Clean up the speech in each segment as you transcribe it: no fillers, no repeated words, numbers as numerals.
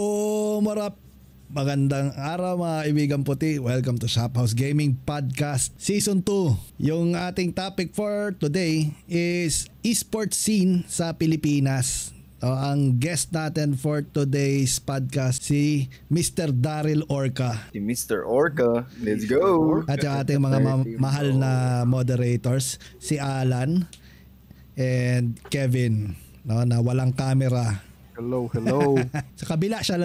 Pumarap! Magandang araw mga kaibigan puti. Welcome to Shophouse Gaming Podcast Season 2. Yung ating topic for today is esports scene sa Pilipinas. Ang guest natin for today's podcast si Mr. Daryl Orca. Si Mr. Orca, let's go! At yung ating mga mahal na moderators, si Alan and Kevin, no, na walang camera. Hello. Sa kabila siya.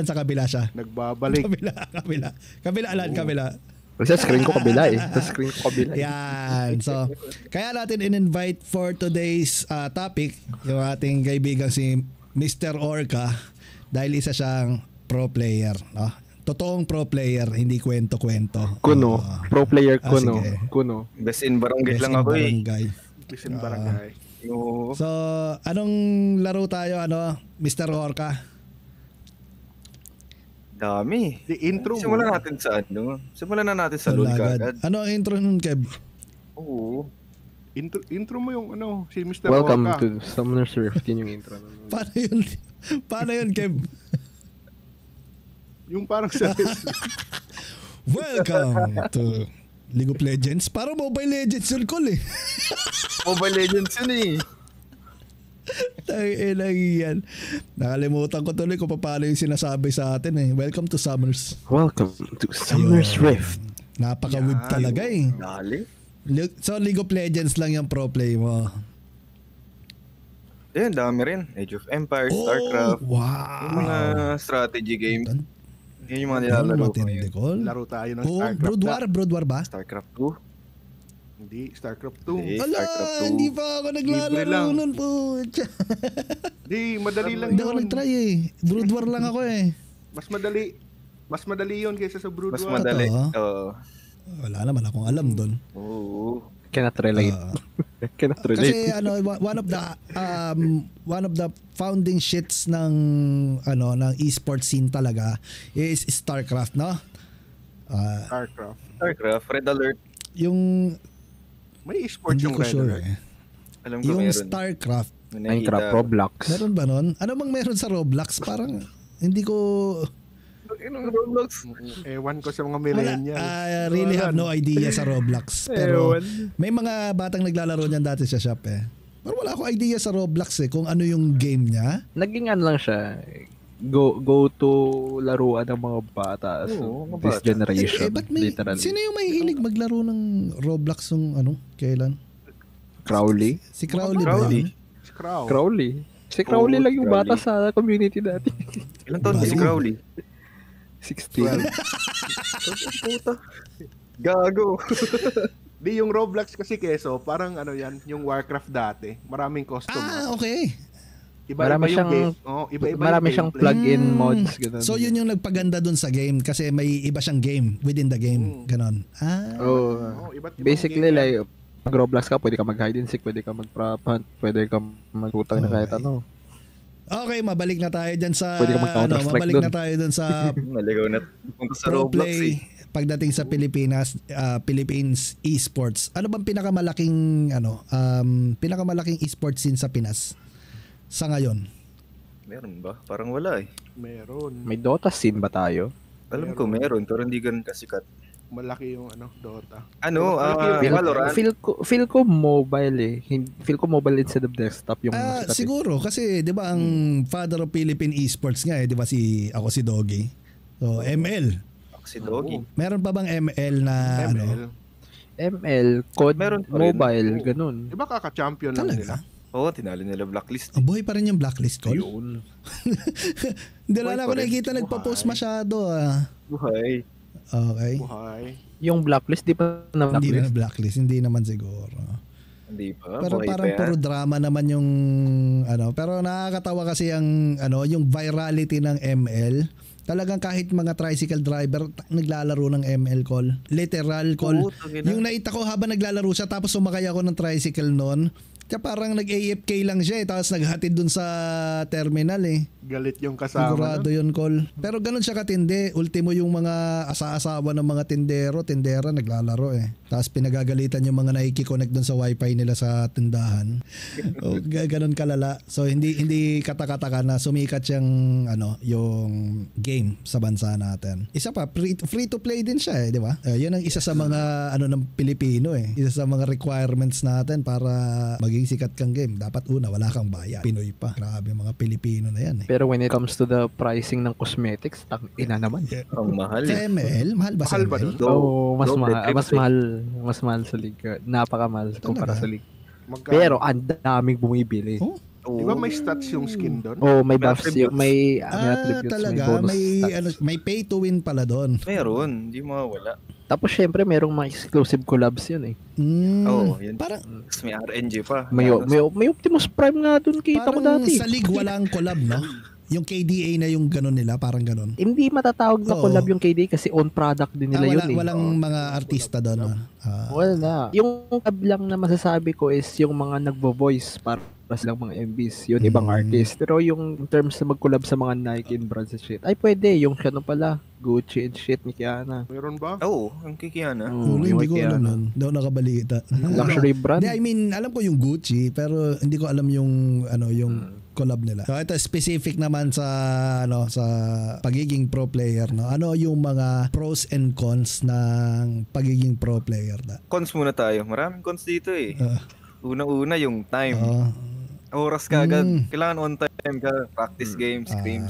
Nagbabalik. Kabila, Alan, kabila. Sa screen ko kabila eh. Yan. So, kaya natin in-invite for today's topic yung ating kaibigan si Mr. Orca dahil isa siyang pro player, no? Totoong pro player, hindi kwento-kwento. Kuno. Pro player Kuno. Sige. Kuno. Best in barangay lang ako eh. Best in barangay. So, anong laro tayo, Mr. Orca? Dami. The intro mo. Simulan natin sa Simulan na natin sa LOL kagad. Ano ang intro nun, Kev? Oo. Intro mo yung si Mr. Welcome Orca. to Summoner's Rift. Yun yung intro. Paano yun, Kev? Yung parang sa... Welcome to League of Legends. Para Mobile Legends yun, Col eh. Mobile Legends yun eh. Yan. Nakalimutan ko tuloy kung paano yung sinasabi sa atin eh. Welcome to Summer's. Welcome to Summoner's Rift. Napaka-web talaga eh. Dali. So League of Legends lang yung pro play mo. Ayun, dami rin. Age of Empires, StarCraft. Wow. Yung mga strategy games. Yun yung mga nilalaro ko ngayon. Laro tayo ng StarCraft. Brood War ba? StarCraft 2. Hindi, StarCraft 2. Hindi, Ala, StarCraft 2. hindi pa ako naglalaro nun po. Hindi, madali lang Hindi yun. ako nag-try eh. Brood War lang ako eh. Mas madali yun kaysa sa Brood War. Mas madali. Totoo? Wala naman akong alam doon. Oo. Cannot relate. Cannot relate. Kasi one of the founding shits ng esports scene talaga is StarCraft, no? StarCraft, Red Alert. Yung may esports hindi yung ko Red sure Alert. eh. Alam ko Yung meron. StarCraft, Minecraft, Roblox. meron ba nun? Ano bang meron sa Roblox? Parang hindi ko Roblox. Ewan ko sa mga wala. millennials. I really have no idea sa Roblox. Pero may mga batang naglalaro niyan dati sa shop eh. Pero wala akong idea sa Roblox eh kung ano yung game niya. Naging lang siya. Go to laruan ng mga bata. Oo, mga This bata. generation. Ba't may, literally. sino yung mahihilig maglaro ng Roblox kailan? Crowley? Si Crowley ba yun? Crowley. Si Crowley lang yung Crowley. bata sa community dati. Ilang taon ba si Crowley? 16. Puta. Gago. Di yung Roblox kasi keso, parang yan, yung Warcraft dati. Maraming custom. Okay. Marami Iba-iba yung siyang game. marami yung siyang gameplay. plug-in mods. Ganun. So yun yung nagpaganda dun sa game kasi may iba siyang game within the game. Ganon. Iba't ibang Basically, game like, pag Roblox ka, pwede ka mag-hide and seek, pwede ka mag-prop hunt, pwede ka mag-utang na kahit ano. Okay, mabalik na tayo dyan sa Pwede ka mag-Counter-Strike mabalik dun. na tayo dun sa Maligaw na punta sa pro Roblox eh. play pagdating sa Pilipinas, Philippines esports. Ano bang pinakamalaking esports scene sa Pinas sa ngayon? Meron ba? Parang wala eh. Meron. May Dota scene ba tayo? Alam ko meron, pero hindi ganun kasikat. Malaki yung Dota. Valorant. Feel ko mobile eh. Feel ko mobile instead of desktop yung sikat eh. Siguro kasi 'di ba ang father of Philippine esports nga 'di ba ako si Doggy. So ML. Si Doggy. Meron pa bang ML na ML, COD, Meron pa rin. mobile, ganun. Di ba kaka-champion lang nila? Talaga? Oo, tinalo nila Blacklist. Buhay pa rin yung blacklist call. Yun. Hindi Buhay lang pa ako rin. nakikita nagpa-post masyado ah. Buhay. Okay. Buhay. Yung blacklist, di pa na Hindi na blacklist. blacklist, hindi naman siguro. Hindi pa. Pero Buhay parang pa yan. puro drama naman yung pero nakakatawa kasi ang yung virality ng ML. Talagang kahit mga tricycle driver naglalaro ng ML call. Literal call. Oo, tangina. Yung naita ko habang naglalaro siya tapos sumakay ako ng tricycle noon. Kaya parang nag-AFK lang siya tapos naghatid dun sa terminal Galit yung kasama. Sigurado yun, Col. Pero ganun siya katindi. Ultimo yung mga asa-asawa ng mga tindera naglalaro Tapos pinagagalitan yung mga nakikiconnect dun sa wifi nila sa tindahan. Ganun kalala. So hindi katakataka na sumikat yung game sa bansa natin. Isa pa, free to play din siya di ba? Yun ang isa sa mga ng Pilipino Isa sa mga requirements natin para maging sikat kang game. Dapat una, wala kang bayad. Pinoy pa. Grabe mga Pilipino na yan Pero when it comes to the pricing ng cosmetics, ina naman. Ang mahal Sa ML? Mahal ba sa Mahal ba ML? doon? Mas mahal sa league. Napakamahal kumpara sa league. Magkano? Pero ang daming bumibili. Di ba may stats yung skin doon? May buffs yung may attributes, talaga, may bonus stats. may pay to win pala doon. Meron, hindi mawawala. Tapos syempre merong mga exclusive collabs yun Yun. Parang Tapos may RNG pa. May Optimus Prime nga doon kita ko parang dati. sa league walang collab, no? Yung KDA na yung ganun nila, parang ganun. Hindi matatawag na collab yung KD kasi own product din nila yun Walang mga artista doon. No? Wala. Yung collab lang na masasabi ko is yung mga nagvo-voice para silang mga MVs, yun ibang artist. Pero yung in terms na mag-collab sa mga Nike and brands and shit, ay pwede. Yung siya pala, Gucci and shit ni Kiana. Meron ba? Ang Kikiana. Hindi ko alam nun. Hindi ako nakabalita. Luxury brand. I mean, alam ko yung Gucci, pero hindi ko alam yung collab nila. So ito specific naman sa sa pagiging pro player, no. Ano yung mga pros and cons ng pagiging pro player na? Cons muna tayo. Maraming cons dito Una-una yung time. Oras ka agad. Kailangan on time ka. Practice games, scrims.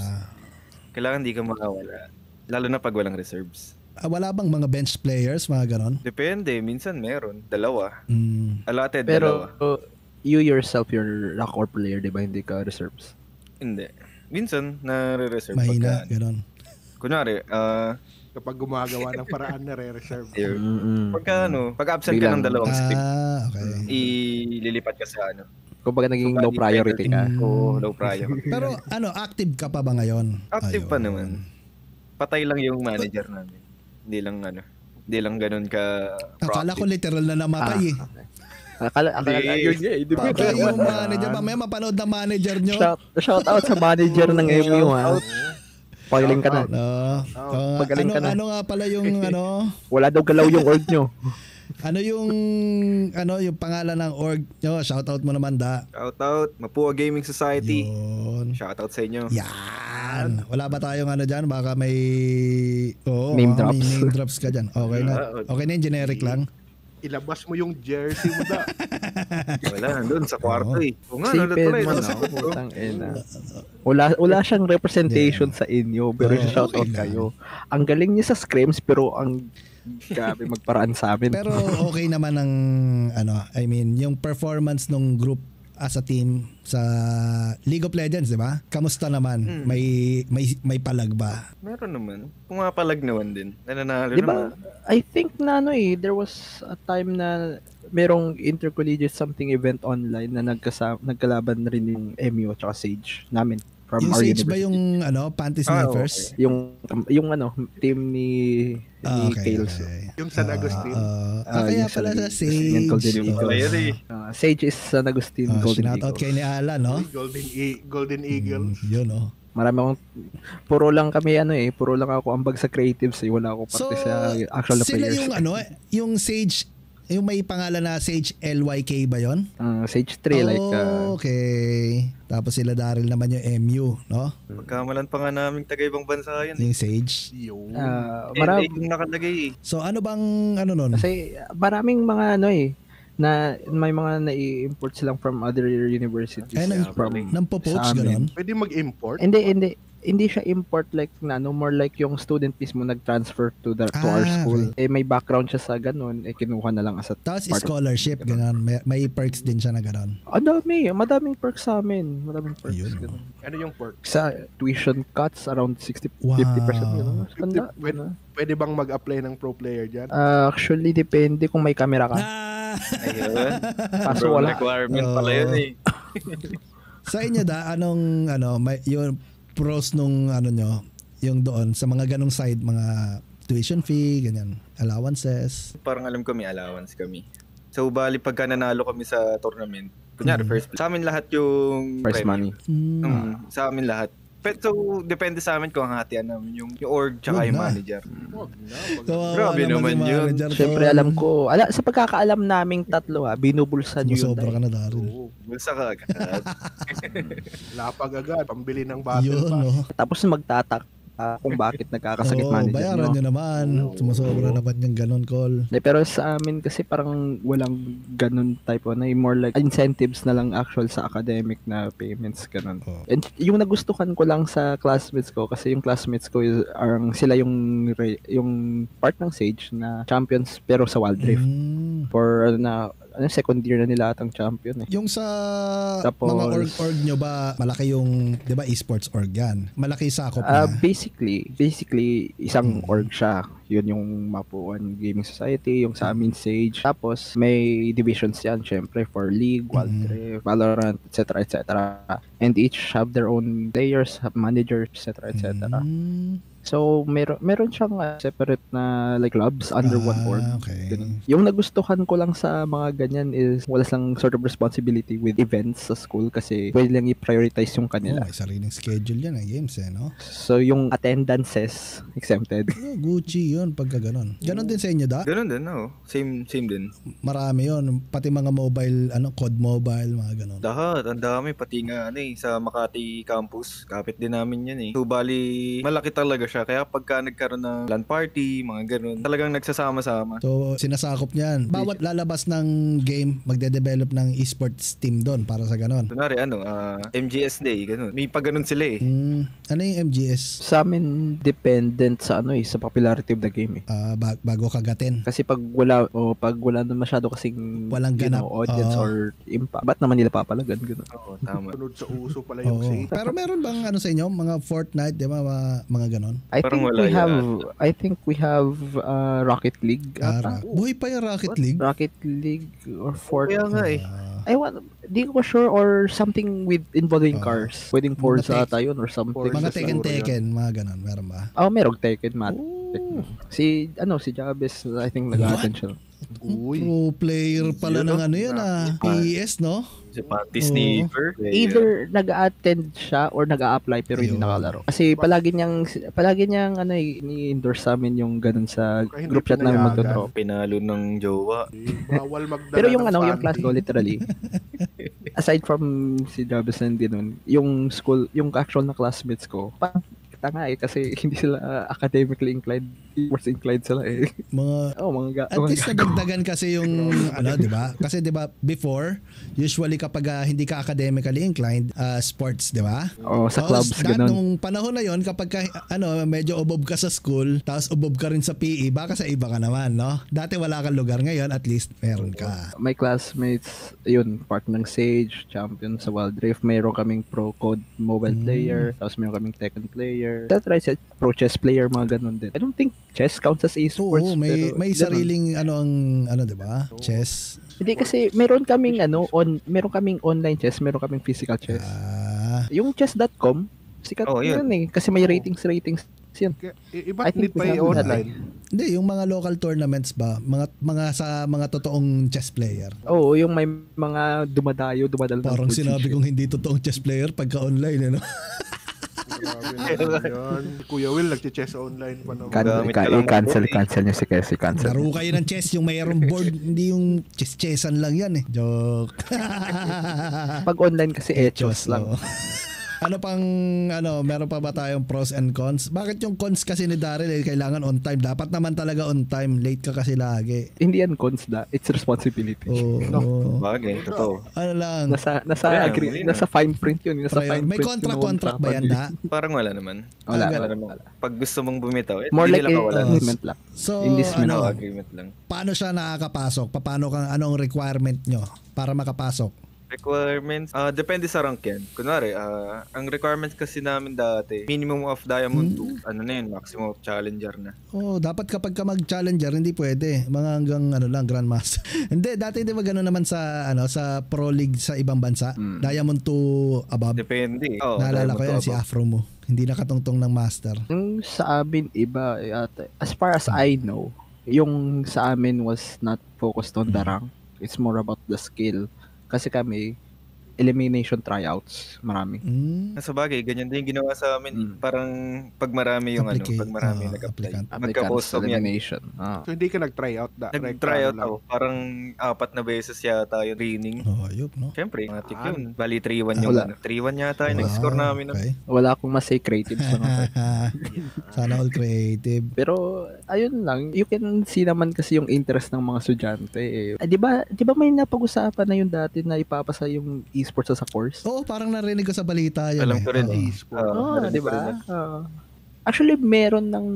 Kailangan di ka makawala. Lalo na pag walang reserves. Wala bang mga bench players, mga ganon? Depende. Minsan meron. Dalawa. Allotted Pero dalawa. you yourself, you're a core player, di ba? Hindi ka reserves. Hindi. Minsan, nare-reserve Mahina, pagka. ganon. Kunwari, Kapag gumagawa ng paraan na re-reserve. pag absent ka ng dalawang script, Okay. ililipat ka sa Kumbaga naging low priority ka. Low priority. Pero active ka pa ba ngayon? Active pa naman. Patay lang yung manager namin. Hindi lang ganun ka Akala ko literal na namatay Akala yun nga di ba? Patay yung manager. Mamaya mapanood ng manager nyo. Shout out sa manager ng MU Pagaling ka na. Pagaling ka na. Ano nga pala yung Wala daw galaw yung org nyo. Ano yung pangalan ng org nyo? Shoutout mo naman, Da. Shoutout, Mapua Gaming Society. Yun. Shoutout sa inyo. Yan. Wala ba tayong dyan? Baka may name drops. May name drops ka dyan. Okay na. Okay na yung generic lang. Ilabas mo yung jersey mo da. Wala, nandun sa kwarto Oo nga, Wala siyang representation sa inyo, pero shoutout kayo. Ang galing niya sa scrims, pero ang grabe magparaan sa amin. Pero okay naman ang yung performance ng group as a team sa League of Legends, di ba? Kamusta naman? May palag ba? Meron naman. Pumapalag naman din. Nananalo diba, naman. I think there was a time na merong intercollegiate something event online na nagkalaban na rin yung MU at Sage namin. From Yung our Sage university. ba yung Panty Sniffers? Okay. Yung team ni Kales. Yung San Agustin. Kaya pala sa Sage. Sage is San Agustin Golden Shoutout Eagles. kay ni Alan, no? Golden Eagles. Yun, no? Marami akong puro lang kami puro lang ako ambag sa creatives wala ako parte sa actual na sila players. yung yung Sage, yung may pangalan na Sage LYK ba yon? Sage 3 okay. Tapos sila Daryl naman yung MU, no? Pagkamalan pa nga namin taga-ibang bansa yan. Yung Sage. Marami yung nakalagay So ano bang nun? kasi maraming mga na may mga nai-import silang from other universities. Nampo-poach gano'n? Pwede mag-import? Hindi siya import like more like yung student mismo nag-transfer to our school. Okay. May background siya sa ganun, kinuha na lang as a Tapos part scholarship, gano'n. May perks din siya na gano'n. Madaming perks sa amin. Madaming perks. Ayun, Ano yung perk? Sa tuition cuts around 50% gano'n. Pwede bang mag-apply ng pro player dyan? Actually, depende kung may camera ka. Ayun. Kaso wala. Requirement pala yun Sa inyo anong yung pros nung nyo, yung doon sa mga ganong side, mga tuition fee, ganyan, allowances? Parang alam ko may allowance kami. So bali pagka nanalo kami sa tournament, Kunyari, first sa amin lahat yung Prize money. Sa amin lahat. So, depende sa amin kung hatian namin yung org tsaka yung manager. Grabe naman yun. Siyempre alam ko, sa pagkakaalam naming tatlo binubulsa nyo yun. Sobra ka na Daryl. Bulsa ka agad. Lapag agad, pambili ng battle Yun, pass. no? Tapos magtatak kung bakit nagkakasakit manager bayaran nyo naman. Sumasobra naman yung ganun call. Pero sa amin kasi parang walang ganun type more like incentives na lang actual sa academic na payments ganun. And yung nagustuhan ko lang sa classmates ko kasi yung classmates ko sila yung part ng Sage na champions pero sa Wild Rift. For second year na nila atang champion eh. Yung sa Tapos, mga org nyo ba, malaki yung, di ba, esports org yan? Malaki sakop na. Basically, isang org siya. Yun yung Mapuan Gaming Society, yung sa amin Sage. Tapos, may divisions yan, syempre, for League, Wild Rift, Valorant, etc. And each have their own players, have managers, etc. So, meron siyang separate na like clubs under one org. Okay. Ganun. Yung nagustuhan ko lang sa mga ganyan is wala lang sort of responsibility with events sa school kasi pwede lang i-prioritize yung kanila. May sariling schedule yan, games no? So, yung attendances exempted. Gucci yun, pagka ganon. Ganon din sa inyo, da? Ganon din, no? Same din. Marami yun. Pati mga mobile, COD Mobile, mga ganon. Lahat, ang dami. Pati nga, sa Makati campus. Kapit din namin yan So, bali, malaki talaga siya. Kaya pagka nagkaroon ng LAN party, mga ganun, talagang nagsasama-sama. So, sinasakop niyan. Bawat lalabas ng game, magde-develop ng esports team doon para sa ganon. Kunwari, MGS Day, ganun. May pa ganun sila Ano yung MGS? Sa amin, dependent sa sa popularity of the game Bago kagatin. Kasi pag wala na masyado kasing walang ganap audience or impact, ba't naman nila papalagan ganun? Oo, tama. Sunod sa uso pala yung Sage. Pero meron bang sa inyo, mga Fortnite, di ba, mga ganon? I think we have Rocket League. Buhay pa yung Rocket League? Rocket League or Fortnite. Kaya nga Di ko sure or something with involving cars. Pwedeng Forza ata yun or something. Mga Tekken, mga ganon. Meron ba? Merong Tekken, Si Jabez, I think nag-attend siya. Pro player pala ng yan PS, no? Si Panty Sneaker. Either nag-attend siya or nag-a-apply pero hindi nakalaro. Kasi palagi niyang ni-endorse sa amin yung ganun sa group chat namin magto-draw. Pinalo ng jowa. Bawal magdala pero yung ng class ko literally aside from si Jabez and ganun, yung school, yung actual na classmates ko, kasi hindi sila academically inclined, sports inclined sila At least nagdagdagan kasi yung di ba? Kasi di ba before, usually kapag hindi ka academically inclined, sports, di ba? Sa clubs ganun. Nung panahon na yon kapag medyo ubob ka sa school, tapos ubob ka rin sa PE, baka sa iba ka naman, no? Dati wala kang lugar, ngayon at least meron ka. My classmates, yun, part ng Sage, champion sa Wild Rift, mayroon kaming pro code mobile player, tapos mayroon kaming Tekken player. That right, pro chess player, mga ganun din. I don't think chess counts as esports. May sariling di ba? Chess. Hindi kasi meron kaming online chess, meron kaming physical chess. Yung chess.com, sikat yun kasi may ratings yan. Iba't need pa yung online. Hindi, yung mga local tournaments ba? Mga sa mga totoong chess player. Yung may mga dumadal. Parang sinabi kong hindi totoong chess player pagka online, ano? Kuya Will nagche-chess online pa naman. Cancel niya si Cassie. Laro kayo ng chess, yung mayroong board, hindi yung chess-chessan lang yan Joke. Pag online kasi echos lang. Meron pa ba tayong pros and cons? Bakit yung cons kasi ni Daryl kailangan on time? Dapat naman talaga on time. Late ka kasi lagi. Hindi yan cons it's responsibility. Bagay, totoo. Nasa fine print yun. May contract ba yan, da? Parang wala naman. Wala. Pag gusto mong bumitaw, more like agreement lang. So, agreement lang. Paano siya nakakapasok? Anong requirement nyo para makapasok? Requirements, depende sa rank yan. Kunwari, ang requirements kasi namin dati, minimum of Diamond 2, maximum of Challenger na. Dapat kapag ka mag-Challenger, hindi pwede. Mga hanggang Grandmaster. Hindi, dati di ba gano'n naman sa Pro League sa ibang bansa? Diamond 2 above? Depende. Naalala ko yan, si Afro mo. Hindi nakatungtong ng Master. Yung sa amin, iba. As far as I know, yung sa amin was not focused on the rank. It's more about the skill. Kasi kami, elimination tryouts. Marami. Sa bagay, ganyan din ginawa sa amin. Parang pag marami yung pag marami nag-apply. Magka-custom yan. Elimination. So hindi ka nag-tryout? Nag-tryout ako. Parang 4 na beses yata yung training. Ayop, no? Siyempre, matik yun. Bali 3-1 yung 3-1 yata yung nag-score namin. Okay. Wala akong masay creative sa mga. Sana all creative. Pero ayun lang, you can see naman kasi yung interest ng mga estudyante. Di ba may napag-usapan na yung dati na ipapasa yung esports sa course? Oo, parang narinig ko sa balita yun. Alam ko rin esports. Di ba? Actually, meron ng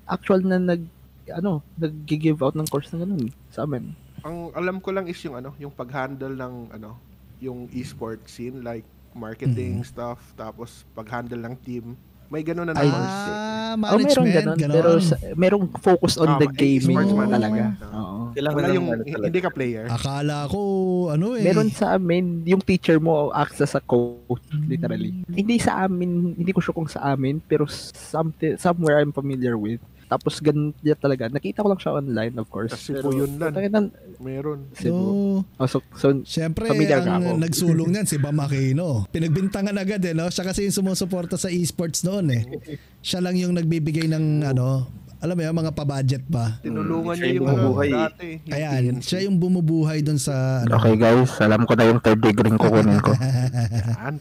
actual na nag-give out ng course na ganun sa amin. Ang alam ko lang is yung pag-handle ng yung esports scene, like marketing stuff, tapos pag-handle ng team. May ganun na course. Management, meron ganun. Pero merong focus on the gaming talaga. Wala yung hindi ka player. Akala ko, Meron sa amin, yung teacher mo acts as a coach, literally. Hindi sa amin, hindi ko sure kung sa amin, pero somewhere I'm familiar with. Tapos ganun talaga. Nakita ko lang siya online, of course. Cebu yun lang. Meron. Cebu. So, siyempre, ang nagsulong niyan si Bam Aquino. Pinagbintangan agad Siya kasi yung sumusuporta sa esports noon Siya lang yung nagbibigay ng alam mo yung mga pa-budget ba? Tinulungan niya yung dati. Ayan, siya yung bumubuhay doon sa... Okay guys, alam ko na yung third degree kukunin ko.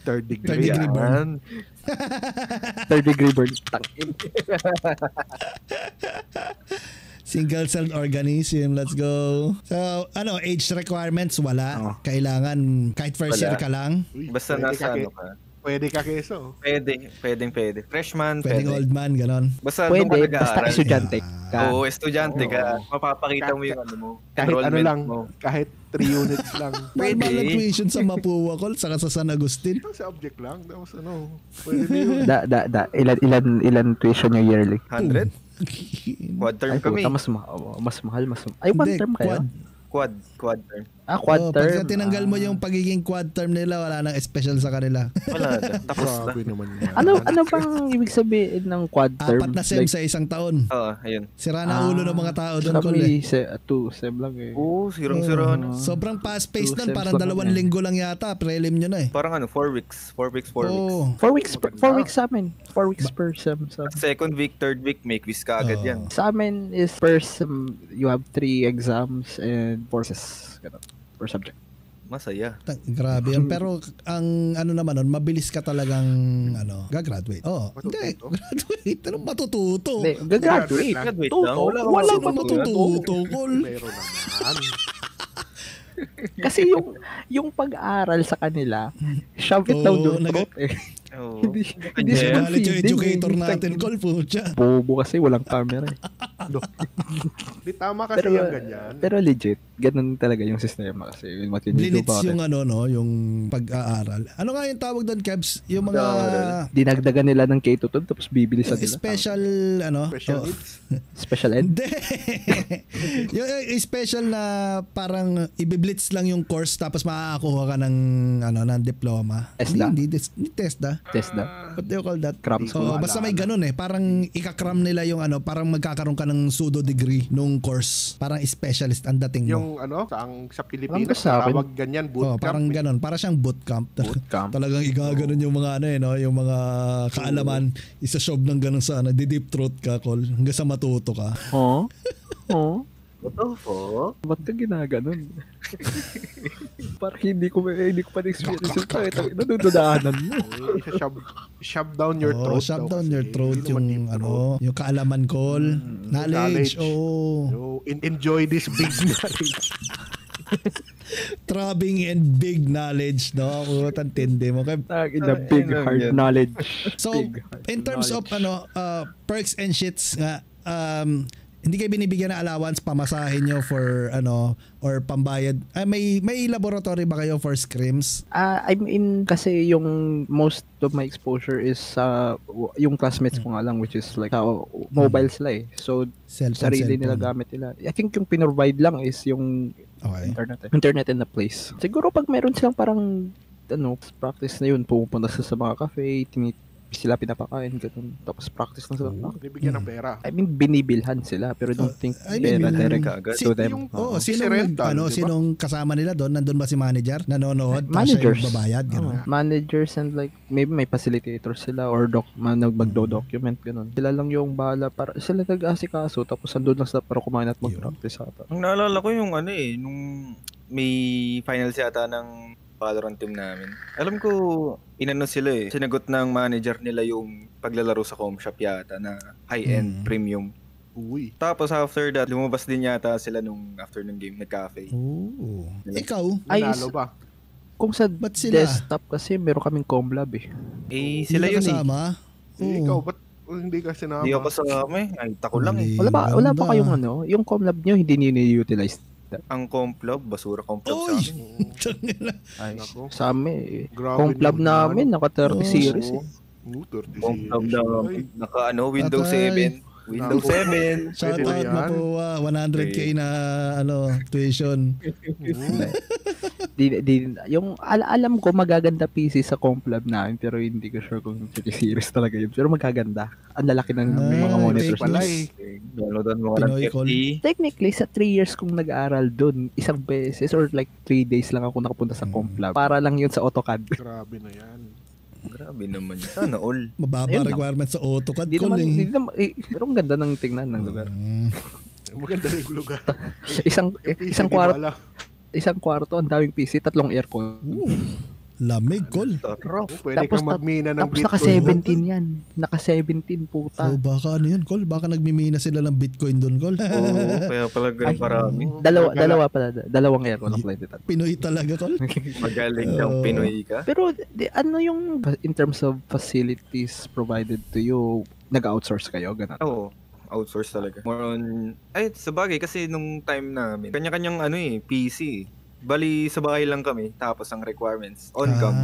Third degree burn. Third degree burn. Single cell organism, let's go. So, age requirements, wala. Kailangan, kahit first year ka lang. Basta nasa ka. Pwede ka keso. Pwede. Freshman, pwede. Old man, ganon. Basta pwede, basta estudyante ka. Oo, estudyante ka. Mapapakita mo yung mo. Kahit kahit 3 units lang. Normal tuition sa Mapua Col, saka sa San Agustin. Sa object lang. Tapos pwede yun. Ilan tuition yung yearly? 100? Quad term kami. Mas mahal. Ay, one term kayo? Quad term. Quad term. Pagka tinanggal mo yung pagiging quad term nila, wala nang special sa kanila. Wala na. Tapos na. Ano bang ibig sabihin ng quad term? 4 na sem sa isang taon. Oo, ayun. Sira na ulo ng mga tao doon. Kami 2 sem lang Oo, sirang-sira na. Sobrang fast-paced nun. Parang 2 linggo lang yata. Prelim nyo na Parang 4 weeks. 4 weeks. 4 weeks sa amin. 4 weeks per sem. Second week, third week, may quiz ka agad yan. Sa amin is per sem, you have 3 exams and 4 tests. Per subject. Masaya. Grabe yan. Pero ang naman nun, mabilis ka talagang gagraduate. Hindi. Graduate. Anong matututo? Gagraduate. Wala pa matututo. Meron naman. Kasi yung pag-aaral sa kanila, shove it down your throat Hindi siya yung educator natin, Col, po siya. Bobo kasi walang camera Di tama kasi yung ganyan. Pero legit, ganun talaga yung sistema kasi. Blinits yung yung pag-aaral. Ano nga yung tawag doon, Kebs? Yung mga... Dinagdagan nila ng K-12 tapos bibilisan nila. Special, Special needs? Special ed? Hindi. Yung special na parang ibiblitz lang yung course tapos makakakuha ka ng diploma. TESDA? Hindi TESDA. TESDA. What do you call that? Cram. So, basta may ganun parang ikakram nila yung parang magkakaroon ka ng pseudo degree nung course. Parang specialist ang dating mo. Yung sa Pilipinas, tawag ganyan, bootcamp. Parang ganun. Para siyang bootcamp. Talagang igaganon yung mga yung mga kaalaman. Isa-shove ng ganun sa di-deep throat ka, Col. Hanggang sa matuto ka. Totoo. Ba't ka ginaganon? Parang hindi ko pa na-experience yung kahit nadudaanan mo. Shove down your throat. Shove down your throat yung yung kaalaman, Col. Knowledge. Enjoy this big knowledge. Throbbing and big knowledge, no? Tantindi mo. Big hard knowledge. So, in terms of perks and shits nga, hindi kayo binibigyan ng allowance, pamasahin nyo for or pambayad. May laboratory ba kayo for scrims? I'm in kasi yung most of my exposure is yung classmates ko nga lang, which is like mobile sila So sarili nila gamit nila. I think yung pinrovide lang is yung internet in the place. Siguro pag meron silang parang practice na yun, pupunta sa mga cafe, sila pinapakain, ganun. Tapos practice na sila. Bibigyan ng pera. I mean, binibilhan sila, pero don't think I mean, pera direct agad. to them. Sinong kasama nila doon? Nandun ba si manager? Nanonood? Managers. Siya yung babayad? Ganun. Managers and like, maybe may facilitators sila or magdo-document, ganun. Sila lang yung bahala para, sila nag-asikaso, tapos andun lang sila para kumain at mag-practice ata. Ang naalala ko yung nung may finals yata ng Valorant team namin. Alam ko, inano sila sinagot ng manager nila yung paglalaro sa home shop yata na high-end premium. Uy. Tapos after that, lumabas din yata sila nung after ng game, nag-cafe. Oo. Ikaw? Nanalo ba? Kung sa Ba't sila? desktop kasi, meron kaming comlab Sila yun kasama? Ikaw, ba't hindi ka sinama? Hindi ako kasama Ay, tako lang Wala pa kayong yung comlab nyo, hindi nini-utilize. Ang complab, basura complab sa amin. Ay, Nako. sa amin Grabe comlab naman. namin, naka 30 series 30 Complab series. na Windows Patay. 7. Windows 7. Shout Pwede out yan. makuha 100k na tuition. Yung alam ko magaganda PC sa comlab namin, pero hindi ko sure kung 30 series talaga yun. Pero magaganda. Ang lalaki ng mga monitors. pala Downloadan mo ka ng Pinoy call. 50. Technically, sa 3 years kong nag-aaral dun, isang beses or like 3 days lang ako nakapunta sa comlab. Para lang yun sa AutoCAD. Grabe na yan. Grabe naman yun. Sana all. Mababa Ayun lang. requirements sa AutoCAD Hindi ko naman, pero ang ganda ng tingnan ng lugar. Maganda rin yung lugar. Isang kwarto, ang daming PC, 3 aircon. Lamig, Col. Pwede kang magmina ng Tapos Bitcoin. naka 17 yan. Naka 17 puta. So baka ano yun, Col? Baka nagmimina sila ng Bitcoin doon, Col. Oo, kaya pala ganun parami. Dalawang aircon ang flight dito. Pinoy talaga, Col. Magaling ng Pinoy ka. Pero ano yung in terms of facilities provided to you, nag-outsource kayo, ganun? Oo. Outsource talaga. More on... Ay, sa bagay kasi nung time namin, kanya-kanyang PC. Bali, sa bahay lang kami, tapos ang requirements, on-cam.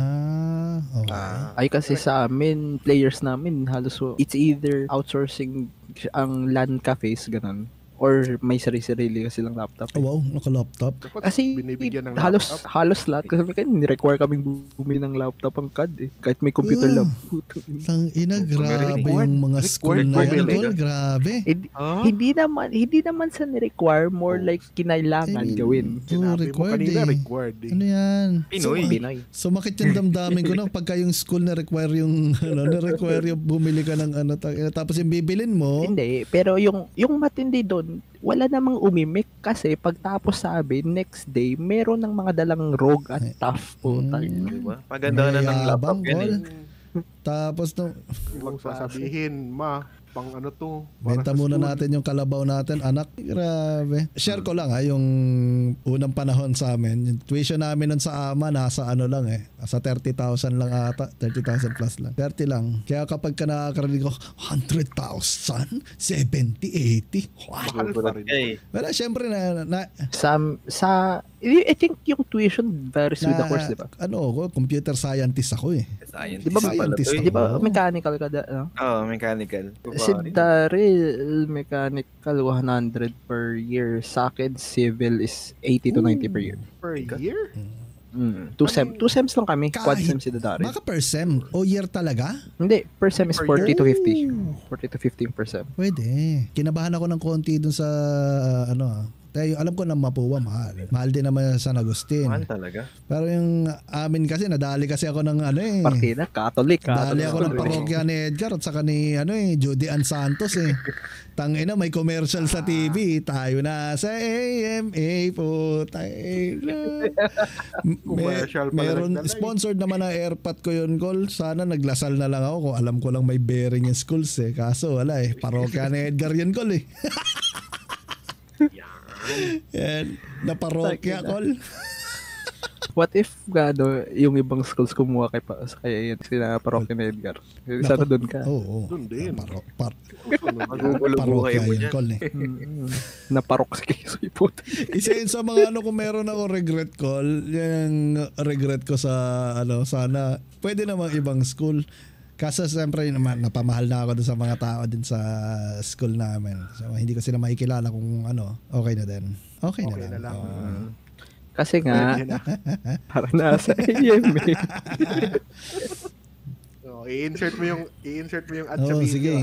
Okay. Ay kasi sa amin, players namin, halos it's either outsourcing ang LAN cafes, ganun. Or may sarili-sarili kasi lang laptop. Oh, wow, naka-laptop. Kasi binibigyan ng halos lahat. Kasi ni-require kaming bumili ng laptop ang CAD Kahit may computer lab. Tang ina, grabe yung mga school na yan, Col. Grabe. Hindi naman sa ni-require, more like kinailangan gawin. Sinabi mo kanina, required. Ano yan? Pinoy. Sumakit yung damdamin ko na pagka yung school na-require yung bumili ka ng tapos yung bibilin mo. Hindi, pero yung matindi doon, wala namang umimik kasi pagtapos sabi, next day, meron ng mga dalang rogue at tough po. Diba? Paganda na ng laptop yan Tapos Huwag sasabihin, pang ano to. benta muna natin yung kalabaw natin, anak. Grabe. Share ko lang yung unang panahon sa amin. Yung tuition namin nun sa ama, nasa nasa 30,000 lang ata. 30,000 plus lang. 30 lang. Kaya kapag ka nakakarinig ko, 100,000? 70, 80? Wow. Mahal pa rin. Wala, syempre I think yung tuition varies with the course, di ba? Computer scientist ako eh. Scientist. Di ba mechanical ka mechanical. Si Daryl, mechanical 100 per year. Sa akin, civil is 80 to 90 per year. Per year? Two sems lang kami. Quad sem si Daryl. Baka per sem o year talaga? Hindi, per sem is Per 40 to 50. 40 to 15%. Pwede. Kinabahan ako ng konti dun sa Tayo, alam ko na Mapua mahal. Mahal din naman sa San Agustin. Mahal talaga. Pero yung amin kasi, nadali kasi ako ng Partida, Catholic. Nadali ako ng parokya ni Edgar at saka ni Judy Ann Santos eh. Tangina, may commercial sa TV. Tayo na sa AMA po. Meron sponsored naman ng airpot ko yun, Col. Sana naglasal na lang ako kung alam ko lang may bearing yung schools eh. Kaso wala eh. Parokya ni Edgar yun, Col eh. Yan, na parokya, Col. What if yung ibang schools kumuha kaya yun sila parokya ni Edgar? Sana doon ka. Oo. Doon din. Magugulo buhay mo dyan. Col eh. Naparok si Kisoy po. Isa yun sa mga kung meron ako regret, Col, yung regret ko sa sana pwede namang ibang school. Kaso siyempre naman napamahal na ako dun sa mga tao din sa school namin. So hindi ko sila makikilala kung okay na din. Okay na lang. Kasi nga para na sa AMA. i-insert mo yung ad sa video. Sige.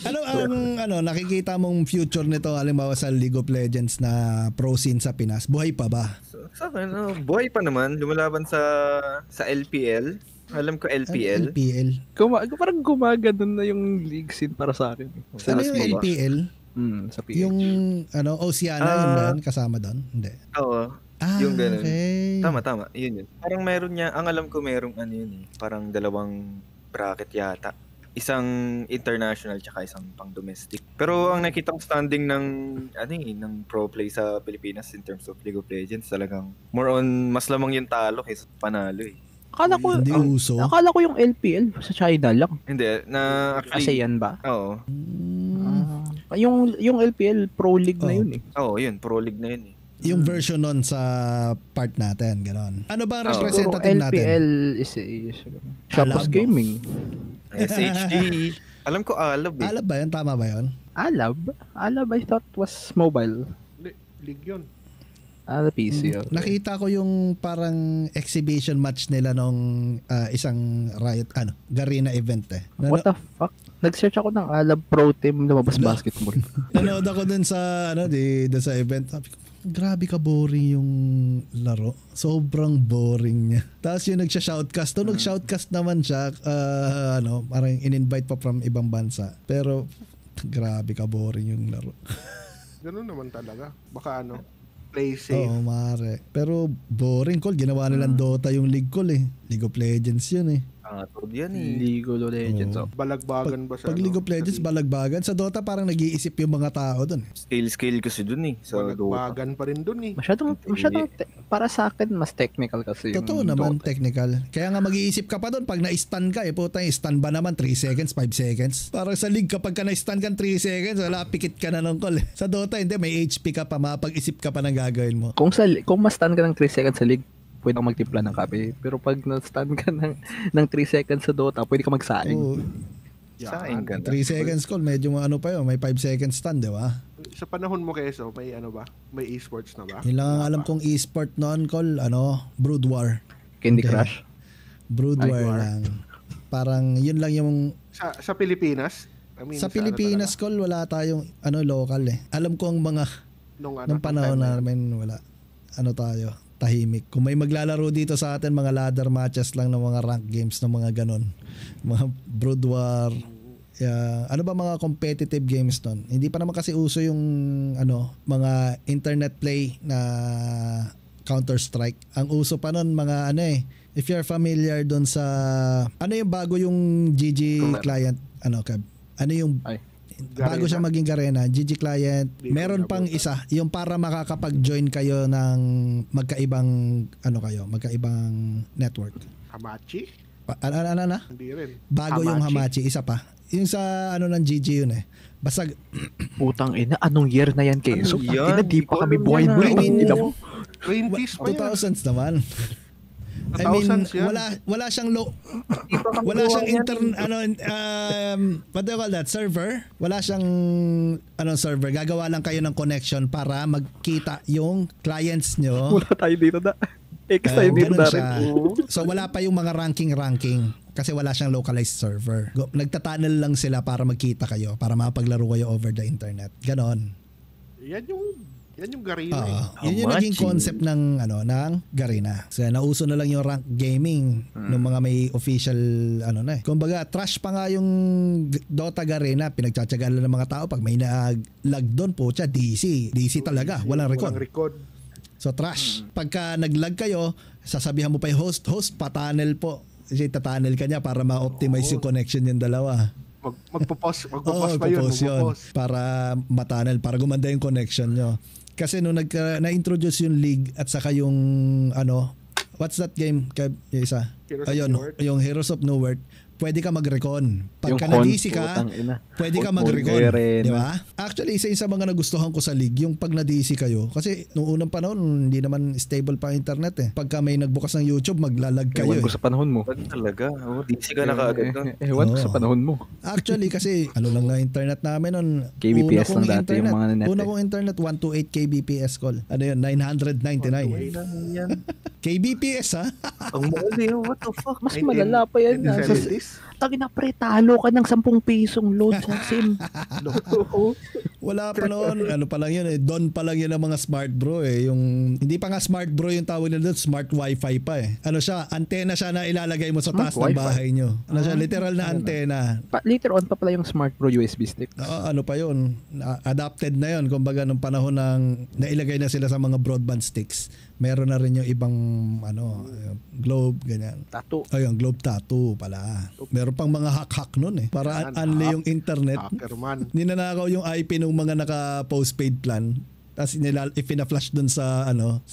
Ano nakikita mong future nito halimbawa sa League of Legends na pro scene sa Pinas? Buhay pa ba? Sa akin, buhay pa naman. Lumalaban sa LPL. Alam ko LPL. LPL. Parang gumaganon na yung league scene para sa akin. Ano yung LPL? Sa PH. Yung Oceana yun ba yun? Kasama doon? Hindi. Oo. Yung ganun. Okay. Tama. Yun. Parang meron niya, ang alam ko merong parang dalawang bracket yata. Isang international tsaka isang pang domestic. Pero ang nakita ko standing ng pro play sa Pilipinas in terms of League of Legends, talagang more on mas lamang yung talo kaysa panalo eh. Akala ko yung LPL sa China lang. Hindi, actually ASEAN ba? Oo. Yung LPL Pro League na yun eh. Oo, yun, Pro League na yun eh. Yung version nun sa part natin, gano'n. Ano ba ang representative natin? LPL is Shophouse Gaming. SHG. Alam ko Alab eh. Alab ba yun? Tama ba yun? Alab I thought was mobile. League yun. PC yun. Nakita ko yung parang exhibition match nila nung isang Riot, Garena event eh. What the fuck? Nag-search ako ng Alab Pro Team lumabas basketball. Nanood ako dun sa dun sa event. Sabi ko, grabe ka boring yung laro. Sobrang boring niya. Tapos yung nagsha-shoutcast. Nag-shoutcast naman siya. Parang in-invite pa from ibang bansa. Pero grabe ka boring yung laro. Ganun naman talaga. Baka play safe. Oo, mare. Pero boring, Col. Ginawa nilang Dota yung League, Col eh. League of Legends yun eh. Turd yan eh. League of Legends. Balagbagan ba sa Pag League of Legends, balagbagan. Sa Dota parang nag-iisip yung mga tao dun. Scale kasi dun eh. Sa balagbagan pa rin dun eh. Masyadong para sa akin, mas technical kasi yung Totoo naman, Dota. technical. Kaya nga mag-iisip ka pa dun pag na-stun ka puta, stun ba naman 3 seconds, 5 seconds? Parang sa League kapag ka na-stun ka 3 seconds, wala, pikit ka na ng call. Sa Dota hindi, may HP ka pa, mapag-isip ka pa ng gagawin mo. Kung ma-stun ka ng 3 seconds sa League, pwede kang magtimpla ng kape. Pero pag na-stun ka ng 3 seconds sa Dota, pwede ka magsaing. Oo. Saing ka 3 seconds call, medyo pa yun, may 5 seconds stun, di ba? Sa panahon mo Keso, may ba? May esports na ba? Yun lang ang alam kong e-sport noon, call, Brood War. Candy Crush? Brood War lang. Parang yun lang yung... Sa Pilipinas? Sa Pilipinas, call, wala tayong local eh. Alam ko ang mga... Nung panahon namin, wala. Tayo? Tahimik. Kung may maglalaro dito sa atin, mga ladder matches lang ng mga rank games ng mga ganon. Mga Brood War. Ano ba mga competitive games nun? Hindi pa naman kasi uso yung mga internet play na Counter-Strike. Ang uso pa nun mga if you're familiar dun sa yung bago yung GG client yung bago siya maging Garena, GG client, meron pang isa, yung para makakapag-join kayo ng magkaibang magkaibang network. Hamachi? Hindi rin. Bago Hamachi? Yung Hamachi, isa pa. Yung sa ng GG yun eh. Basta putang ina, anong year na yan kayo? So, di pa kami buhay mo. 20s pa 2000s naman. I mean, wala siyang what do you call that? Server? Wala siyang server. Gagawa lang kayo ng connection para magkita yung clients nyo. Wala tayo dito na. Tayo dito na rin. So wala pa yung mga ranking kasi wala siyang localized server. Nagtatunnel lang sila para magkita kayo, para mapaglaro kayo over the internet. Ganon. Yan yung Garena. Yun yung naging concept ng Garena. So nauso na lang yung rank gaming ng mga may official Kumbaga trash pa nga yung Dota Garena, pinagtsatsagaan lang ng mga tao pag may na-lag doon po siya DC talaga, walang record. So trash. Pagka nag-lag kayo, sasabihan mo pa yung host pa-tunnel po. Kasi ta-tunnel ka niya para ma-optimize yung connection yung dalawa. Magpo-pause pa yun. Para matunnel, para gumanda yung connection nyo. Kasi nung na-introduce yung League at saka yung what's that game? Yung isa? Yung Heroes of Nowhere. Pwede ka mag-recon. Pagka na-DC ka, pwede ka mag-recon. Di ba? Actually, isa sa mga nagustuhan ko sa League, yung pag na-DC kayo. Kasi noong unang panahon, hindi naman stable pa internet eh. Pagka may nagbukas ng YouTube, maglalag kayo. Ewan ko sa panahon mo. Talaga. DC ka na kaagad doon. Ewan ko sa panahon mo. Actually, kasi nga internet namin noon. KBPS lang dati yung mga net. Una kong internet, 128 KBPS call. 999. KBPS ha? Ang mali, what the fuck? Mas malala pa yan. 1970s? Tagina pre, talo ka ng 10 pisong load sa SIM. Wala pa noon. Ano pa lang yun eh. Doon pa lang yun ang mga smart bro eh. Yung, hindi pa nga smart bro yung tawag nila doon. Smart wifi pa eh. Ano siya? Antena siya na ilalagay mo sa taas ng bahay nyo. Ano siya? Literal na antena. Later on pa pala yung smart bro USB stick. Ano pa yun? Adapted na yun. Kumbaga nung panahon ng nailagay na sila sa mga broadband sticks. Meron na rin yung ibang globe, ganyan. Tattoo. Ayun, globe tattoo pala. Meron pang mga hack-hack nun eh. Para unli yung internet. Hacker man. Ninanakaw yung IP ng mga naka-postpaid plan. Tapos ipina-flash dun sa Nako.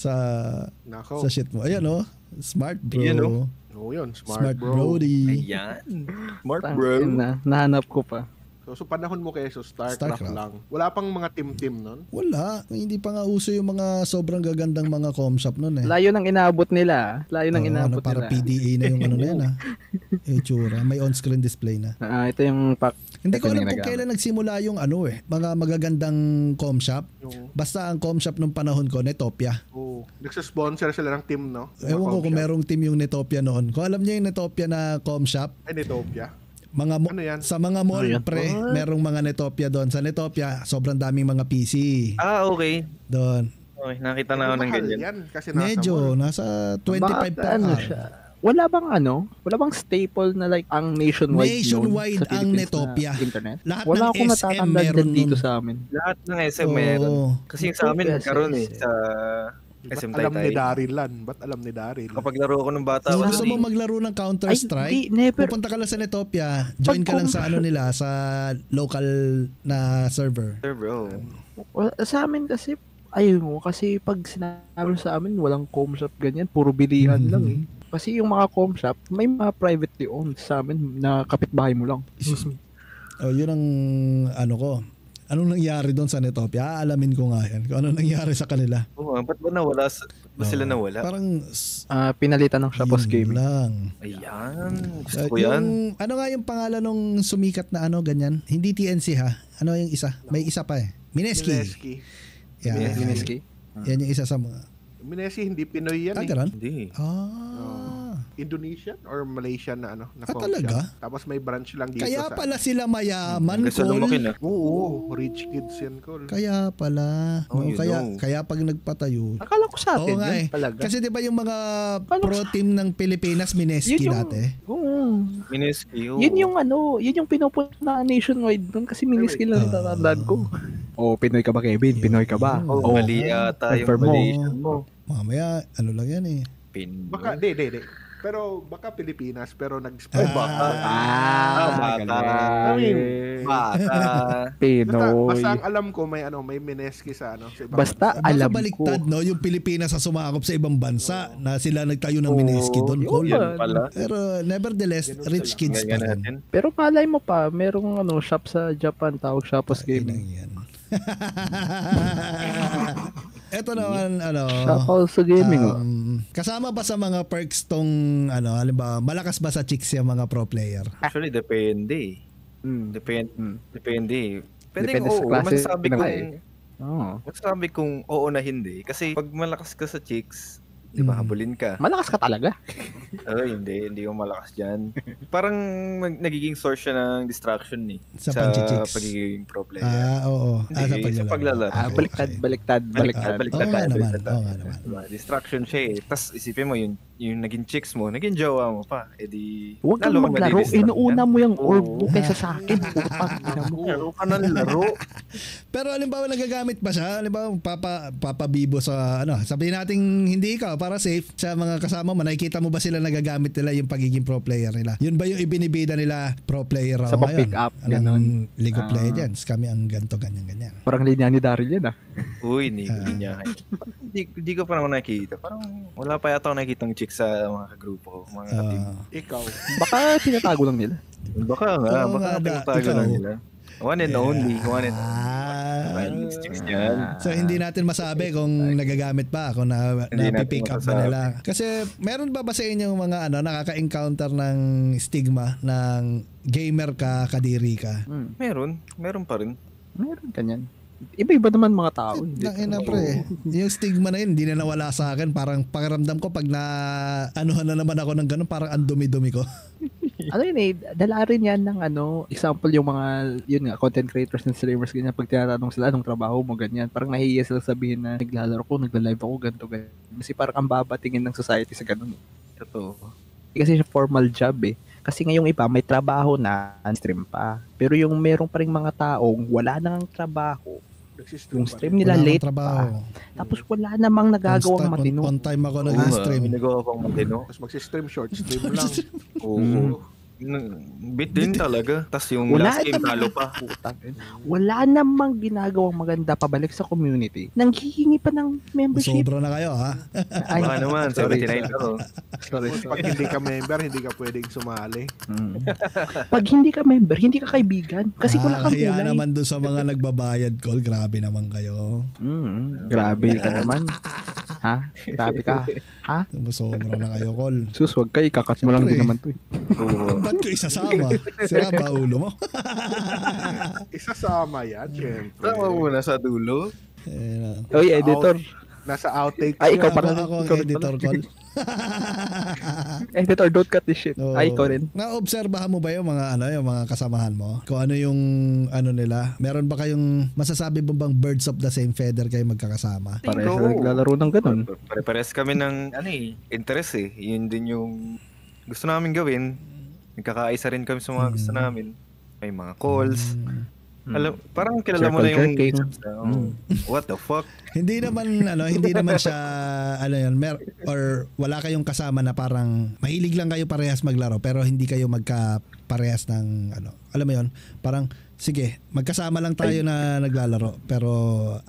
sa shit mo. Ayan smart bro. Ayan, Oo yun, Smart bro. brody. Ayan. Smart Bro. Nahanap ko pa. So panahon mo kayo, StarCraft lang. Wala pang mga team-team nun? Wala. Hindi pa nga uso yung mga sobrang gagandang mga com shop nun eh. Layo ng inaabot nila. Para PDA na yung ano na yan tsura. May on-screen display na. Ito yung pack. Hindi ko alam kung kailan nagsimula yung mga magagandang com shop. Basta ang com shop nung panahon ko, Netopia. Oo. Nagsasponsor sila ng team, no? Ewan ko kung merong team yung Netopia noon. Kung alam niyo yung Netopia na com shop, Ay, Netopia. ano yan? Sa mga mall merong mga Netopia doon. Sa Netopia, sobrang daming mga PC. Okay. Doon. Okay, nakita na ako ng ganyan. Yan, kasi Medyo, nasa 25 pa. Siya? Wala bang staple na like ang nationwide Nationwide ang Netopia. Internet? Lahat Wala ng akong SM natatandaan meron dito nun. sa amin. Lahat ng SM meron. Kasi yung sa amin, nagkaroon sa Ba't SM alam ni Taytay. Daryl lan? Ba't alam ni Daryl? Kapag laro ko ng bata, Kung gusto mo maglaro ng Counter-Strike, never. pupunta ka lang sa Netopia, join ka lang sa nila, sa local na server. Sir, bro. Sa amin kasi, kasi pag sinabi sa amin, walang com shop ganyan, puro bilihan lang eh. Kasi yung mga com shop, may mga privately owned sa amin na kapitbahay mo lang. Yun ang ko. Anong nangyari doon sa Netopia? Alamin ko nga yan. Kung ano nangyari sa kanila. Ba't ba nawala? Ba sila nawala? Parang pinalitan ng Shopos yun Gaming. lang. Ayan. Gusto ko yan. Ano nga yung pangalan nung sumikat na ganyan? Hindi TNC ha? Ano yung isa? May isa pa eh. Mineski. Yeah. Mineski. Yan yung isa sa mga. Mineski, hindi Pinoy yan eh. Ganun? Hindi. Indonesian or Malaysian na na talaga? shop. Tapos may branch lang dito Kaya sa... pala sila mayaman, Kasi Col. lumaki na. Oo, rich kids yan, Col. Kaya pala. Kaya pag nagpatayo. Akala ko sa atin nga yun eh. talaga. Kasi 'di ba yung mga pro team ng Pilipinas, Mineski dati? Oo. Mineski. Yun yung pinupunta na nationwide doon kasi Mineski lang natatandaan ko. Pinoy ka ba, Kevin? Pinoy ka ba? Mali yata yung Malaysian mo. Mamaya, lang yan eh. Baka, di. Pero baka Pilipinas, pero nag-spread. Baka. I mean, Baka. Pinoy. Basta ang alam ko may Mineski sa sa ibang Basta bansa. alam baliktad, ko. yung Pilipinas sa sumakop sa ibang bansa na sila nagtayo ng Mineski doon. Yun pala. Pero nevertheless, rich kids pa rin. Pero malay mo pa, merong shop sa Japan, tawag Shopos Gaming. Ito naman, Shopos Gaming. Kasama ba sa mga perks tong, halimbawa, malakas ba sa chicks yung mga pro player? Actually, depende. Depende. Depende Oo, sa klase masasabi kong oo na hindi. Kasi pag malakas ka sa chicks, di ba, habulin ka. Malakas ka talaga. Hindi ko malakas dyan. Parang nagiging source siya ng distraction Sa sa panchichicks. pagiging pro player. Oo. Sa paglalaro. Baliktad. Oo nga naman. Diba? Distraction siya eh. Tapos isipin mo yung naging chicks mo, naging jowa mo pa. Huwag kang maglaro. Inuuna mo yung orb mo kaysa sa akin. Laro ka ng laro. Pero halimbawa nagagamit ba siya? Halimbawa papabibo sa sabihin natin hindi ikaw para safe sa mga kasama mo, nakikita mo ba sila nagagamit nila yung pagiging pro player nila? Yun ba yung ibinibida nila pro player sa ako ngayon? pick up, ganun. League of Legends, kami ang ganto ganyan. Parang linya ni Daryl yan Uy, hindi niya. Hindi ko pa naman nakikita. Parang wala pa yata ako nakikita ng chicks sa mga grupo ko, mga team. Ikaw. Baka tinatago lang nila. Baka tinatago lang nila. One and only. Chicks yan. So hindi natin masabi kung nagagamit pa, kung na-pick up ba nila. Kasi meron ba sa inyong mga nakaka-encounter ng stigma ng gamer ka, kadiri ka? Meron pa rin. Meron kanyan. Iba-iba naman mga tao. Ina pre, yung stigma na yun, hindi na nawala sa akin. Parang pakiramdam ko pag anuhan na naman ako ng ganun, parang ang dumi-dumi ko. Ano yun dala rin yan ng example yung mga, yun nga, content creators and streamers, ganyan, pag tinatanong sila, anong trabaho mo, ganyan, parang nahihiya sila sabihin na naglalaro ko, nagla-live ako, ganito, ganyan. Kasi parang ang babatingin ng society sa ganun. Totoo. Kasi siya formal job Kasi ngayong iba, may trabaho na, stream pa. Pero yung merong pa rin mga taong wala nang trabaho, yung stream nila wala late trabaho. pa. Tapos wala namang nagagawang matino. On time ako nag-stream. Nagawa pang matino. Tapos mag-stream short, stream lang. Oo. Bit din talaga. Tapos yung Wala last game naman. talo pa. Wala namang ginagawang maganda pabalik sa community. Nanghihingi pa ng membership. Sobra na kayo ha. Ay, Baka naman, sorry. 79 ako. Sorry. Pag hindi ka member, hindi ka pwedeng sumali. Pag hindi ka member, hindi ka kaibigan. Kasi wala kang Kaya kulay. naman doon sa mga nagbabayad call, grabe naman kayo. Grabe ka naman. Ha? Grabe ka. Ha? Sobra na kayo call. Sus, wag ka. Ikakat mo lang din naman to Ba't ko isasama? Sira ba ulo mo? Isasama yan, syempre. Tama muna sa dulo. Oy, editor. Nasa outtake. Ay, ikaw yan. pala. Ako ang Ikaw rin editor call. Editor, don't cut this shit. Oo. Ay, ikaw rin. Naobserbahan mo ba yung mga kasamahan mo? Kung ano yung nila? Meron ba kayong masasabi mo bang birds of the same feather kayo magkakasama? Parehas na naglalaro ng ganun. Pare-pares kami ng interest Yun din yung gusto namin gawin. Nagkakaisa rin kami sa mga gusto namin. May mga calls. Alam, parang kilala mo na yung Circle jerking. What the fuck? Hindi naman siya or wala kayong kasama na parang mahilig lang kayo parehas maglaro pero hindi kayo magka-parehas ng alam mo yon, parang sige, magkasama lang tayo na naglalaro pero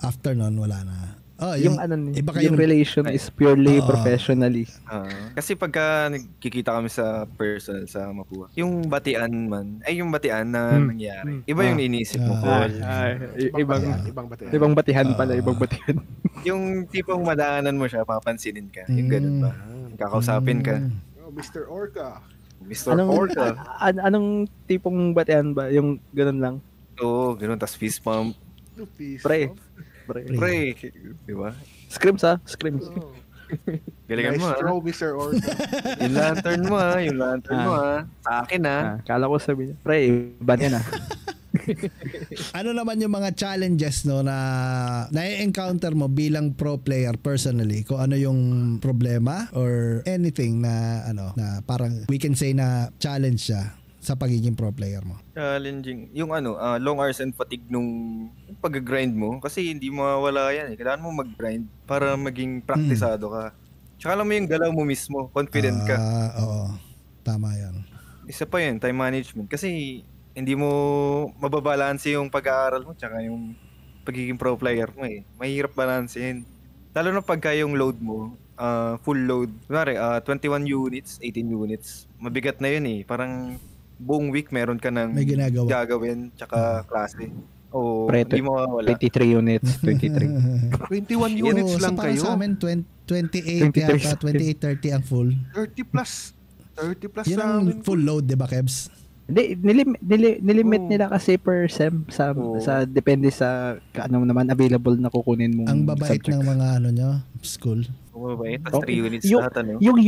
after nun wala na. Yung iba yung relation is purely Oo. professionally. Kasi pagka nagkikita kami sa personal sa Mapua, yung batian na nangyari. Iba yung iniisip mo. Ibang batihan pala, ibang batihan. Yung tipong madaanan mo siya, papansinin ka. Yung ganun ba? Kakausapin ka. Oh, Mr. Orca. Mr. Orca. Anong tipong batihan ba? Yung ganun lang? Oo, ganun. Tas fist pump. Pre. Di ba? Scrims. Galingan mo Nice throw, Mr. Orca. Yung lantern mo Sa akin Kala ko sabi niya, pre, iba niya na. Ano naman yung mga challenges na na-encounter mo bilang pro player personally? Kung ano yung problema or anything na na parang we can say na challenge siya sa pagiging pro player mo? Challenging. Yung long hours and fatigue nung pag-grind mo. Kasi hindi mawawala yan Kailangan mo mag-grind para maging praktisado ka. Tsaka alam mo yung galaw mo mismo. Confident ka. Oo. Tama yan. Isa pa yun, time management. Kasi hindi mo mababalanse yung pag-aaral mo tsaka yung pagiging pro player mo Mahirap balansehin. Lalo na pagka yung load mo, full load. Kunwari, 21 units, 18 units. Mabigat na yun Parang buong week meron ka ng May ginagawa. gagawin tsaka klase. O Pre, hindi mo mawala. 23 units, 23. 21 units lang parang kayo. sa amin 28 yata, 28-30 ang full. 30 plus Yun sa ang amin. full load, di ba, Kebs? Hindi, nilimit nila kasi per sem sa depende sa naman available na kukunin mong Ang babait subjects. ng mga nyo, school. Mabait. Tapos 3 units Yung- lahat Yung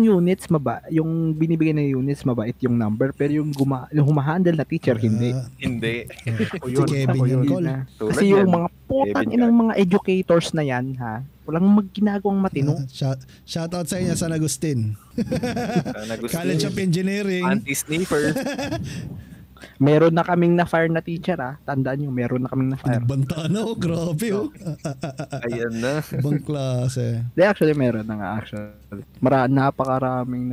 units yung binibigay na units mabait yung number pero yung humahandle na teacher hindi. Hindi. Si Kevin yun, Col. Tulad Kasi yung yan. mga putang Kevin inang mga educators na yan walang magginagawang matino. Shout out sa inyo, San Agustin. College of Engineering. Anti-sniffer. Meron na kaming na-fire na teacher Tandaan nyo, meron na kaming na-fire. Nagbanta grabe Ayan na. Ibang klase. Actually meron na nga actually. Napakaraming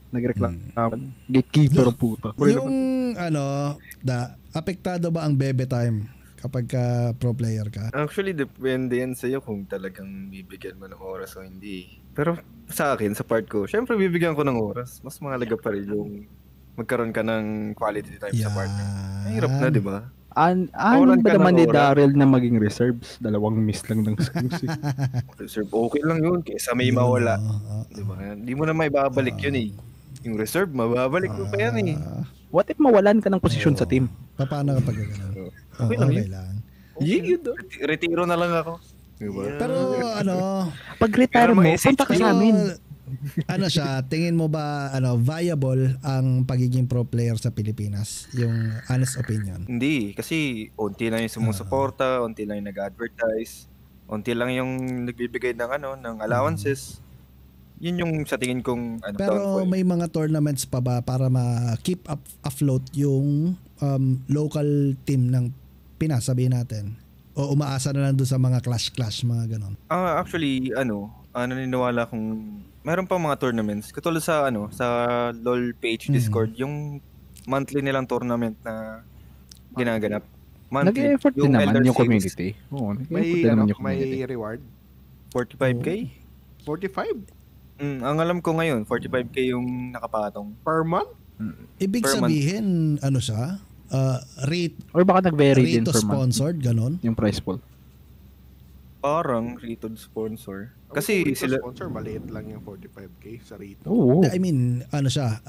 nagreklamo. Gatekeeper ang puta. Yung apektado ba ang bebe time kapag pro player ka? Actually, depende yan sa'yo kung talagang bibigyan mo ng oras o hindi. Pero sa akin, sa part ko, syempre bibigyan ko ng oras. Mas mahalaga pa rin yung magkaroon ka ng quality time sa partner. Mahirap na, di ba? Ano ba ka naman ng ni oras. Daryl na maging reserves? 2 miss lang ng skills Reserve, okay lang yun. Kaysa may mawala. Di ba? Hindi mo na may babalik yun Yung reserve, mababalik mo pa yan What if mawalan ka ng posisyon sa team? Paano kapag gano'n? Okay lang yun. lang. Retiro na lang ako. Diba? Pero Pag-retire mo, punta ka sa amin. Siya, tingin mo ba viable ang pagiging pro player sa Pilipinas? Yung honest opinion. Hindi, kasi unti lang yung sumusuporta, unti lang yung nag-advertise, unti lang yung nagbibigay ng allowances. Yun yung sa tingin kong Pero downfall. may mga tournaments pa ba para ma-keep up afloat yung local team ng Pinas, sabihin natin? O umaasa na lang doon sa mga clash, mga ganon? Actually, naniniwala kung meron pang mga tournaments. Katulad sa sa LoL page Discord, yung monthly nilang tournament na ginaganap. Monthly. Nag-effort din naman Elder yung Series. community. Oo, May, nag-effort din naman yung may community. reward. 45k? 45 Ang alam ko ngayon, 45k yung nakapatong. per month? Ibig Per month. sabihin, siya? Rate, Or baka nag-vary din rate per month. sponsored, ganon? Yung price pool. Parang rated sponsor. Kasi Kasi sila... sponsor, maliit lang yung 45k sa Rito. Oo. I mean, siya?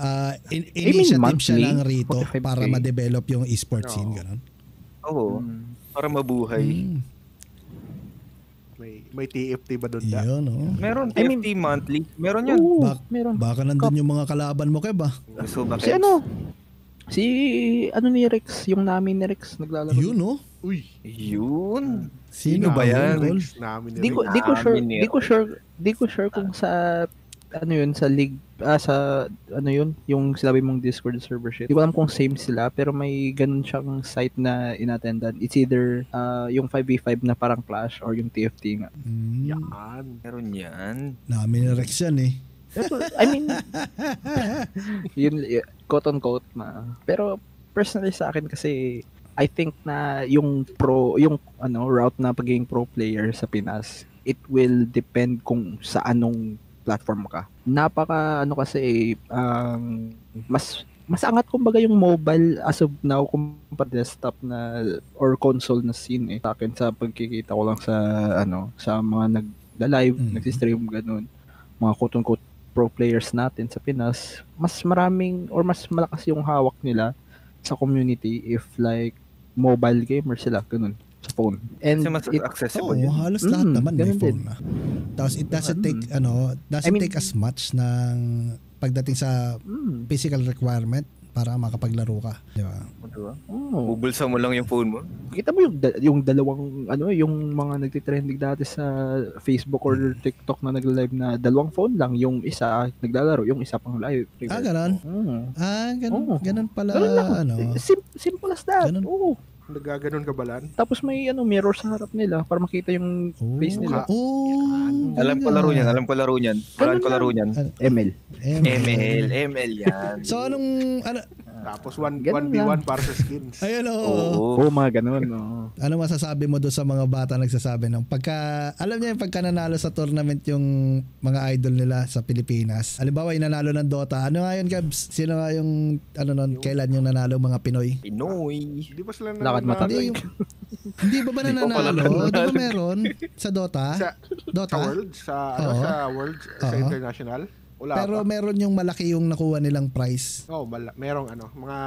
Initiative siya monthly, ng Rito 45K. para ma-develop yung esports scene, Oo. ganon? Oo. Para mabuhay. May TFT ba doon da? Yun, Meron I mean- TFT monthly. Meron yun. Oo, Bak- meron. Baka nandun yung mga kalaban mo, Kev, ah. So, bakit? Si ni Rex, yung namin ni Rex, naglalaro. Yun, no? Uy, Yun. Sino ba yan? Tol? next namin Di ko rin. di ko sure, Namin ni di ko sure kung sa sa league sa yung sinabi mong Discord server shit. Di ko alam kung same sila pero may ganun siyang site na inattendan. It's either yung 5v5 na parang Clash or yung TFT nga. Yan. Meron yan. Namin ni Rex yan, eh. Pero, I mean, yun, quote on quote na. Pero personally sa akin kasi I think na yung route na pagiging pro player sa Pinas, it will depend kung sa anong platform ka. Napaka kasi mas angat kumbaga yung mobile as of now kumpara desktop na or console na scene sa akin sa pagkikita ko lang sa sa mga nagla-live, nagsi-stream ganun. Mga quote on quote pro players natin sa Pinas, mas maraming or mas malakas yung hawak nila sa community if like mobile gamer sila ganun sa phone. And Kasi mas accessible Oo, yun. halos lahat naman may ganun phone din. na. Tapos it doesn't take, take as much ng pagdating sa physical requirement para makapaglaro ka. Di ba? Diba? Oh, Bubulsa mo lang yung phone mo. kita mo yung dalawang yung mga nagtitrending dati sa Facebook or TikTok na nagla-live na dalawang phone lang, yung isa naglalaro, yung isa pang live. Ganon? Oo. Ganon pala, Ganun lang. Simple as that. Ganun. Oo. Nagaganon ka balan? Tapos may mirror sa harap nila para makita yung face nila. Alam ko laro niyan. Walaan ko laro niyan. ML. ML yan. So anong, Tapos Ganun 1v1 para sa skins. ayun, Oo. Mga ganun. Oo. ano masasabi mo doon sa mga bata nagsasabi ng alam niya yung pagka nanalo sa tournament yung mga idol nila sa Pilipinas. Halimbawa yung nanalo ng Dota. Ano nga yun, Gabs? Sino nga yung kailan yung nanalo mga Pinoy? Pinoy. Di ba sila Lakad mata. Hindi ba nanalo? Di ba meron sa Dota? Sa Dota? World? Sa World? Sa Oo. International? Wala Pero pa. meron yung malaki yung nakuha nilang prize. Merong mga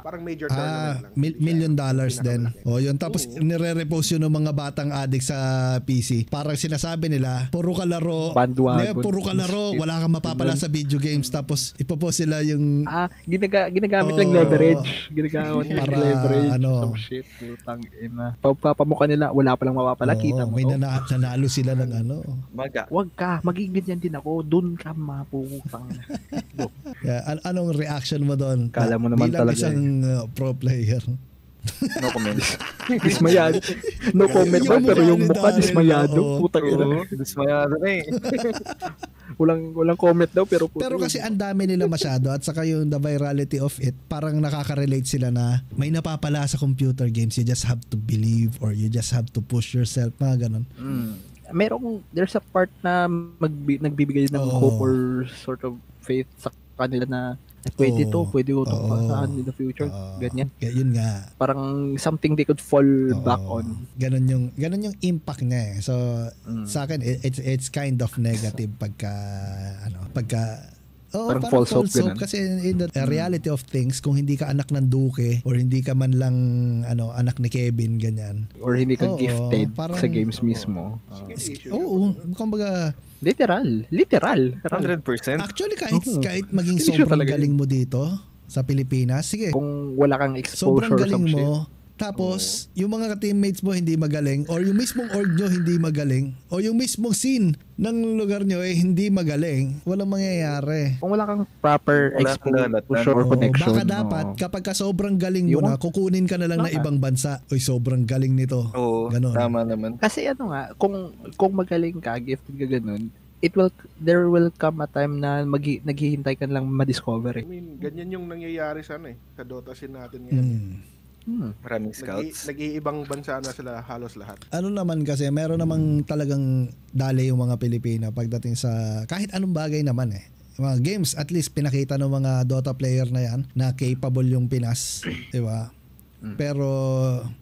parang major tournament lang. $1 million din. Pinakamalaki. O yun, tapos nire-repost yun ng mga batang addict sa PC. Parang sinasabi nila, puro ka laro. Bandwagon. Hindi, puro ka laro, wala kang mapapala sa video games. Tapos ipopost sila yung Ginagamit lang leverage. Ginagamit lang Para, leverage. ano. Some shit. Putang ina. Pagpapamukha nila, wala palang mapapala. Kita mo may to. nanalo sila ng Maga. Wag ka, magiging din ako. Doon ka maputang. Yeah, anong reaction mo doon? Kala mo naman bilang talaga isang pro player. No comment. Dismayado. No comment Yung daw, pero yung mukha mukha ni Daryl, dismayado. oo. Putang ina. Dismayado na eh. Walang comment daw, pero putang Pero kasi ang dami nila masyado at saka yung the virality of it, parang nakaka-relate sila na may napapala sa computer games. You just have to believe or you just have to push yourself. Mga ganun. there's a part na nagbibigay ng Oo. hope or sort of faith sa kanila na pwede Oo. pwede ko itong Oo. pasahan in the future. Ganyan. Yun nga. Parang something they could fall back Oo. on. Ganun yung impact niya eh. So sa akin it's kind of negative pagka Oo, Parang parang false hope ganun. Kasi in the reality of things, kung hindi ka anak ng Duke or hindi ka man lang anak ni Kevin, ganyan. Or hindi ka Oo, gifted parang- sa games mismo. Oo, kumbaga, Literal. 100%. actually kahit maging Issue sobrang talaga galing mo dito sa Pilipinas, sige, Kung wala kang sobrang exposure galing some shit. mo, tapos yung mga teammates mo hindi magaling or yung mismong org nyo hindi magaling o yung mismong scene ng lugar nyo hindi magaling, walang mangyayari. Kung wala kang proper Wala kang exposure or Oo, connection. baka dapat kapag ka sobrang galing mo Yung- na, kukunin ka na lang na Baka. ibang bansa. Uy, sobrang galing nito. Oo, Ganon. tama naman. Kasi ano nga, kung magaling ka, gifted ka ganun, there will come a time na naghihintay ka lang ma-discover I eh. mean, ganyan yung nangyayari sa sa Dota scene natin ngayon. Maraming scouts. Nag-iibang bansa na sila halos lahat. Ano naman kasi, meron namang talagang dali yung mga Pilipino pagdating sa kahit anong bagay naman eh. Yung mga games, at least pinakita ng mga Dota player na yan na capable yung Pinas. Di ba? Pero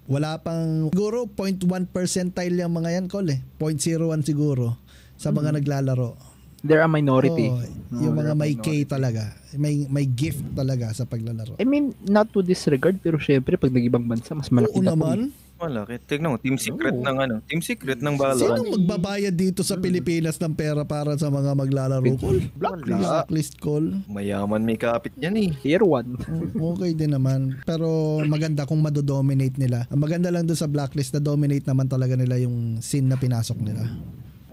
wala pang siguro 0.1 percentile yung mga yan, Col eh. 0.01 siguro sa mga naglalaro. They're a minority. Oo, yung mga may K talaga. May gift talaga sa paglalaro. I mean, not to disregard, pero syempre, pag nag-ibang bansa, mas malaki Oo na po. naman. Malaki. Tignan mo, team secret Oo. Team secret ng Valorant. Sino magbabayad dito sa Pilipinas ng pera para sa mga maglalaro, Col? Blacklist, Col. Mayaman may kapit yan eh. Tier 1. Okay din naman. Pero maganda kung madodominate nila. Ang maganda lang doon sa blacklist na dominate naman talaga nila yung scene na pinasok nila.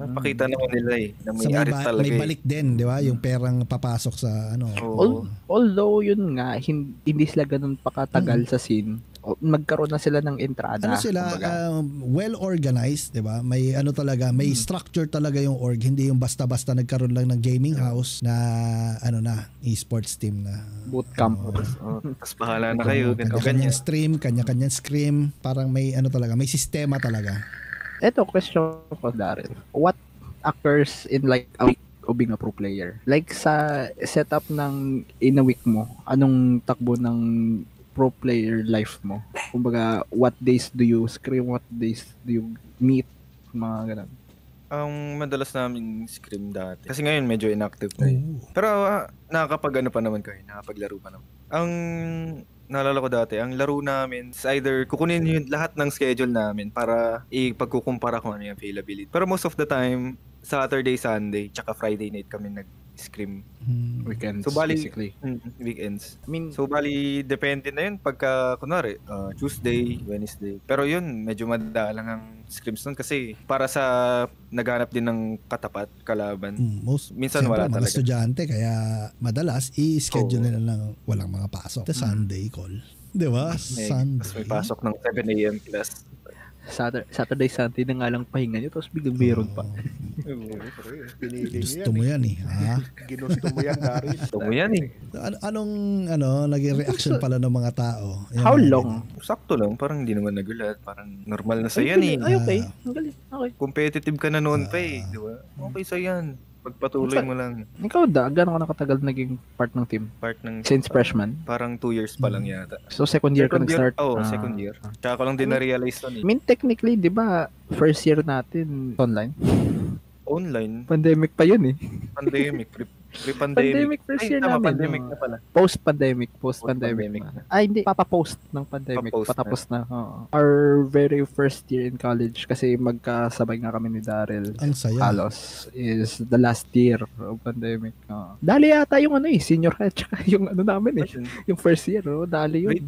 Pakita naman nila eh. Na may Sa aris talaga may eh. balik din, di ba? Yung perang papasok sa ano. Oo. Although, yun nga, hindi sila ganun pakatagal sa scene. Magkaroon na sila ng entrada. Ano sila, kumbaga. well organized, di ba? May ano talaga, may structure talaga yung org. Hindi yung basta-basta nagkaroon lang ng gaming house na ano na, esports team na. Bootcamp. Tapos bahala na kayo. Ganito Kanya-kanyang ganyan. stream, kanya-kanyang scrim. Parang may ano talaga, may sistema talaga. Eto, question ko, Daryl. What occurs in like a week of being a pro player? Like sa setup ng in a week mo, anong takbo ng pro player life mo? Kumbaga, what days do you scrim? What days do you meet? Mga ganun. Ang madalas namin scrim dati. Kasi ngayon medyo inactive na eh. Pero nakakapag pa naman kayo. Nakapaglaro pa naman. Ang naalala ko dati, ang laro namin is either kukunin yung lahat ng schedule namin para ipagkukumpara kung ano yung availability. Pero most of the time, Saturday, Sunday, tsaka Friday night kami nag-scrim. Weekends, So, bali- basically. Weekends. I mean, So, bali, depende na yun pagka, kunwari, Tuesday, Wednesday. Pero yun, medyo madalang ang scrims nun kasi para sa naghanap din ng katapat, kalaban. Minsan Siyempre, wala mga talaga. estudyante, kaya madalas i-schedule Oo. nila lang walang mga pasok. The Sunday call. Di ba? Sunday. Tapos may pasok ng 7 a.m. class. Saturday, Sunday na nga lang pahinga nyo, tapos biglang meron pa. Pinili niyo Gusto mo yan. yan eh. Ha? Ginusto mo yan, Darius. Ito mo yan eh. Anong naging reaction pala ng mga tao? Yan How ang- long? Sakto lang, parang hindi naman nagulat. Parang normal na sa yan eh. Ay, okay. Ang galing. Okay. Competitive ka na noon pa eh. Di ba? Okay sa yan. Pagpatuloy mo lang. Ikaw gano'n ka nakatagal naging part ng team? Part ng Since freshman? parang 2 years pa lang yata. So, second year ka nag-start? Oo, Ah. second year. Tsaka ko lang din na-realize nun I eh. mean, technically, di ba, first year natin online? Online, Pandemic pa yun eh. pandemic, pre-pandemic. Pandemic first year Ay, tama, namin. pandemic no? na pala. Post-pandemic Post-pandemic na. Ay, hindi. Papapost ng pandemic. Papost na. Patapos na. Oo. Our very first year in college, kasi magkasabay nga kami ni Daryl. Ang saya. Halos is the last year of pandemic. Dali yata yung senior high, tsaka yung namin eh. Yung first year, dali yun.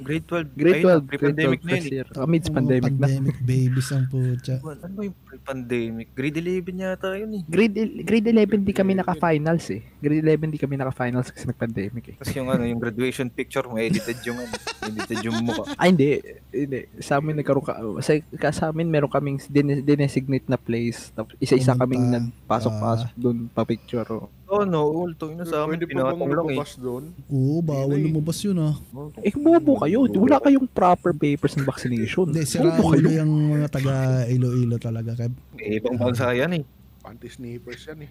Grade 12. Grade 12, Pre-pandemic na yun first eh. year. Amidst pandemic na. Pandemic babies ang putya. Ano ba yung pre-pandemic? Grade 11 yata yun eh. Grade 11 di kami naka-finals eh. Grade 11 di kami naka-finals kasi nag-pandemic eh. Tapos yung graduation picture mo, edited yung mukha. Ay, hindi. Sa amin nagkaroon sa amin meron kaming dinesignate na place. Tapos isa-isa Pumunta. kaming nagpasok-pasok doon pa-picture. Oh no, ulto yun sa amin, Pwede pa bang pinatong lang eh. lumabas doon? Oo, bawal lumabas yun ah. Eh, bobo kayo. Wala kayong proper papers ng vaccination. Hindi, sira Bobo ulo kayo. yung mga taga Iloilo talaga. Ibang bansa yan eh. Panty snippers yan eh.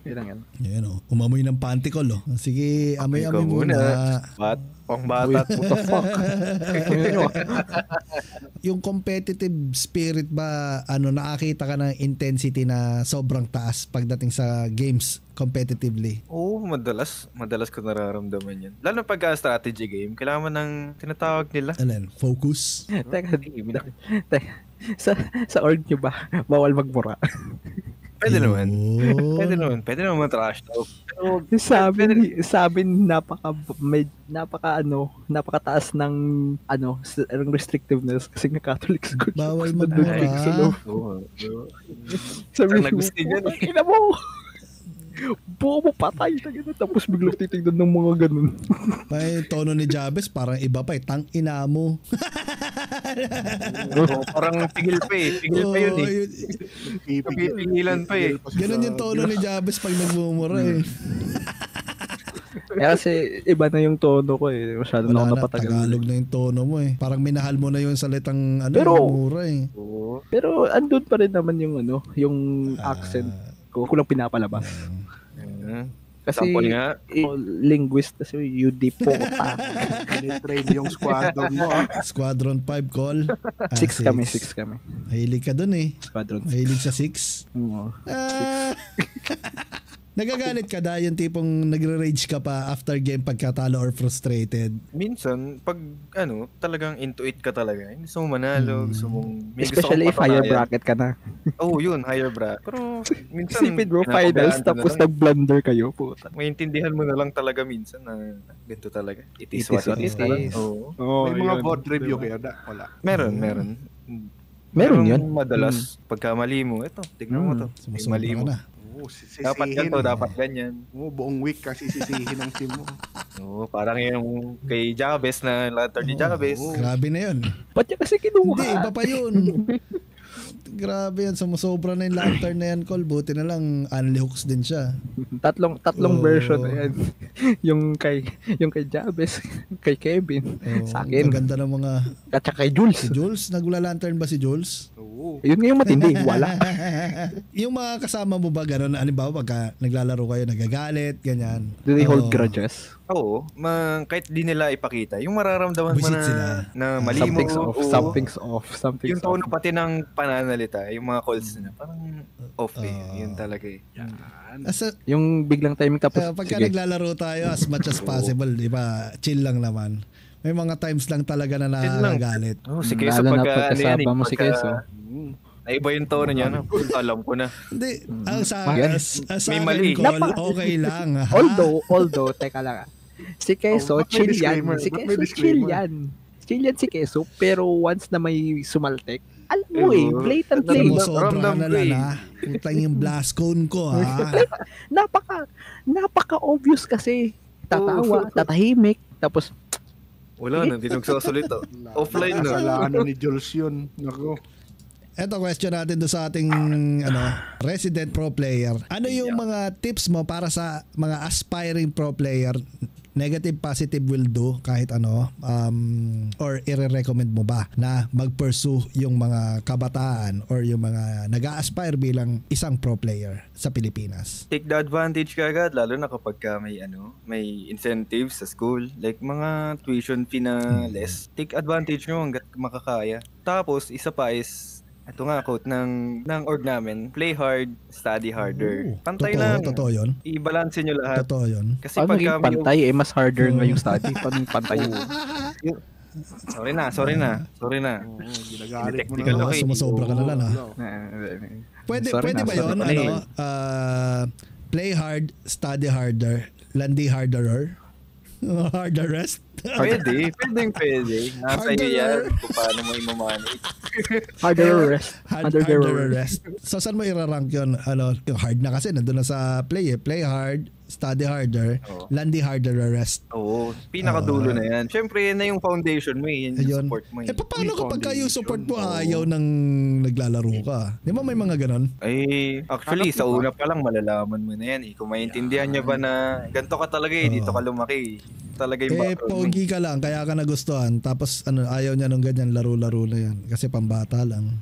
Yan. Yan o, umamoy ng pantikol o. Sige, amoy-amoy muna. Pang bata. What the fuck? Yung competitive spirit ba, nakakita ka ng intensity na sobrang taas pagdating sa games competitively? Oo, madalas ko nararamdaman yan. Lalo pag strategy game, kailangan mo ng tinatawag nila. Alin? Focus? Teka, sa org nyo ba, bawal magmura? Pwede naman. Pwede naman trash talk. Pero sabi napakataas ng restrictiveness kasi nga Catholic school. Bawal magmura. Sabi Saan nagusto yan? ina mo. Buo mo patay. Tapos biglang titignan ng mga ganun. May tono ni Jabez parang iba pa tang ina mo. Parang pigil pa yun eh. Pipigilan pa eh. Ganun yung tono ni Jabez pag nagmumura eh. Kasi iba na yung tono ko eh. Masyado na ako napatagal. Tagalog na yung tono mo eh. Parang minahal mo na yung salitang mura eh. Pero andun pa rin naman yung yung accent ko. Kulang pinapalabas. Kasi linguist kasi UD po ta. Train yung squadron mo. Squadron 5 call. 6 kami. Mahilig ka dun eh. Squadron 6. Mahilig sa 6. Nagagalit ka da yung tipong nagre-rage ka pa after game pagkatalo or frustrated? Minsan, pag talagang into it ka talaga. Hindi gusto mo manalo, gusto mong... Especially if higher bracket ka na. Yun, higher bracket. Pero minsan... Isipin mo, finals, tapos nag-blunder kayo. Puta. Maintindihan mo na lang talaga minsan na ganito talaga. It is what it is. May mga vote review kaya wala. Meron. Meron yun? Madalas, pagka mali mo, tignan mo to. Mali mo. Dapat ganito, dapat ganyan. Buong week kang sisisihin ng team mo. Parang yung kay Jabez na lantern ni Jabez. Grabe na yun. Ba't niya kasi kinuha? Hindi, iba pa yun. Grabe yan, sumusobra na yung lantern na yan, Col. Buti na lang, Anli Hooks din siya. Tatlong version na yan. yung kay Jabez, kay Kevin, sa akin. Ang ganda ng mga... At saka kay Jules. Si Jules, nagla-lantern ba si Jules? Yun nga yung matindi, wala. Yung mga kasama mo ba gano'n, halimbawa pagka naglalaro kayo, nagagalit, ganyan? Do they hold grudges? Oo, kahit di nila ipakita, yung mararamdaman mo na mali mo. Something's off. Yung tono pati ng pananalita, yung mga calls na parang off yun talaga eh. Yung biglang timing tapos, pagka naglalaro tayo as much as possible, di ba, chill lang naman. May mga times lang talaga na nakagalit. Si Keso pagkasama mo si Keso. Iba yung tono niya, alam ko na. Hindi, sa akin, okay lang. Although, teka lang. Si Keso, chill yan. Si Keso, chill yan. Chill yan si Keso, pero once na may sumaltek, alam mo blatant play. Sobra na lala. Putang yung blast cone ko, ha? Napaka-obvious kasi. Tatawa, tatahimik, tapos, wala na, hindi nagsasalita. Offline na. Kasalanan ni Jules yun. Nako. Eto, question natin doon sa ating resident pro player. Ano yung mga tips mo para sa mga aspiring pro player? Negative, positive will do kahit or i-recommend mo ba na mag-pursue yung mga kabataan or yung mga nag-a-aspire bilang isang pro player sa Pilipinas? Take the advantage ka agad, lalo na kapag may incentives sa school, like mga tuition fee na less. Take advantage nyo hanggat makakaya. Tapos, isa pa is, ito nga quote ng org namin, play hard, study harder. Pantay lang. Totoo yun. I-balance nyo lahat. Totoo yun. Kasi pagka pantay, mas harder nga yung study. Pantay yun. Sorry na. Ginagalit mo na. Sumusobra ka na lang, ha? Pwede ba yun? Play hard, study harder, landi harderer? Harder rest? Pwede. Nasa iyo yan kung paano mo i-manage. Harder rest. So, saan mo irarank yun? Yung hard na kasi, nandun na sa play eh. Play hard, study harder, landi harder rest. Oo, pinakadulo na yan. Siyempre, yan na yung foundation mo eh. Yan yung support mo eh. Paano kapag yung support mo ayaw nang naglalaro ka? Di ba may mga ganon? Actually, sa una pa lang malalaman mo na yan eh. Kung maintindihan niya ba na ganito ka talaga eh, dito ka lumaki talaga yung background. Pogi ka lang, kaya ka nagustuhan. Tapos ayaw niya nung ganyan, laro-laro na yan. Kasi pambata lang.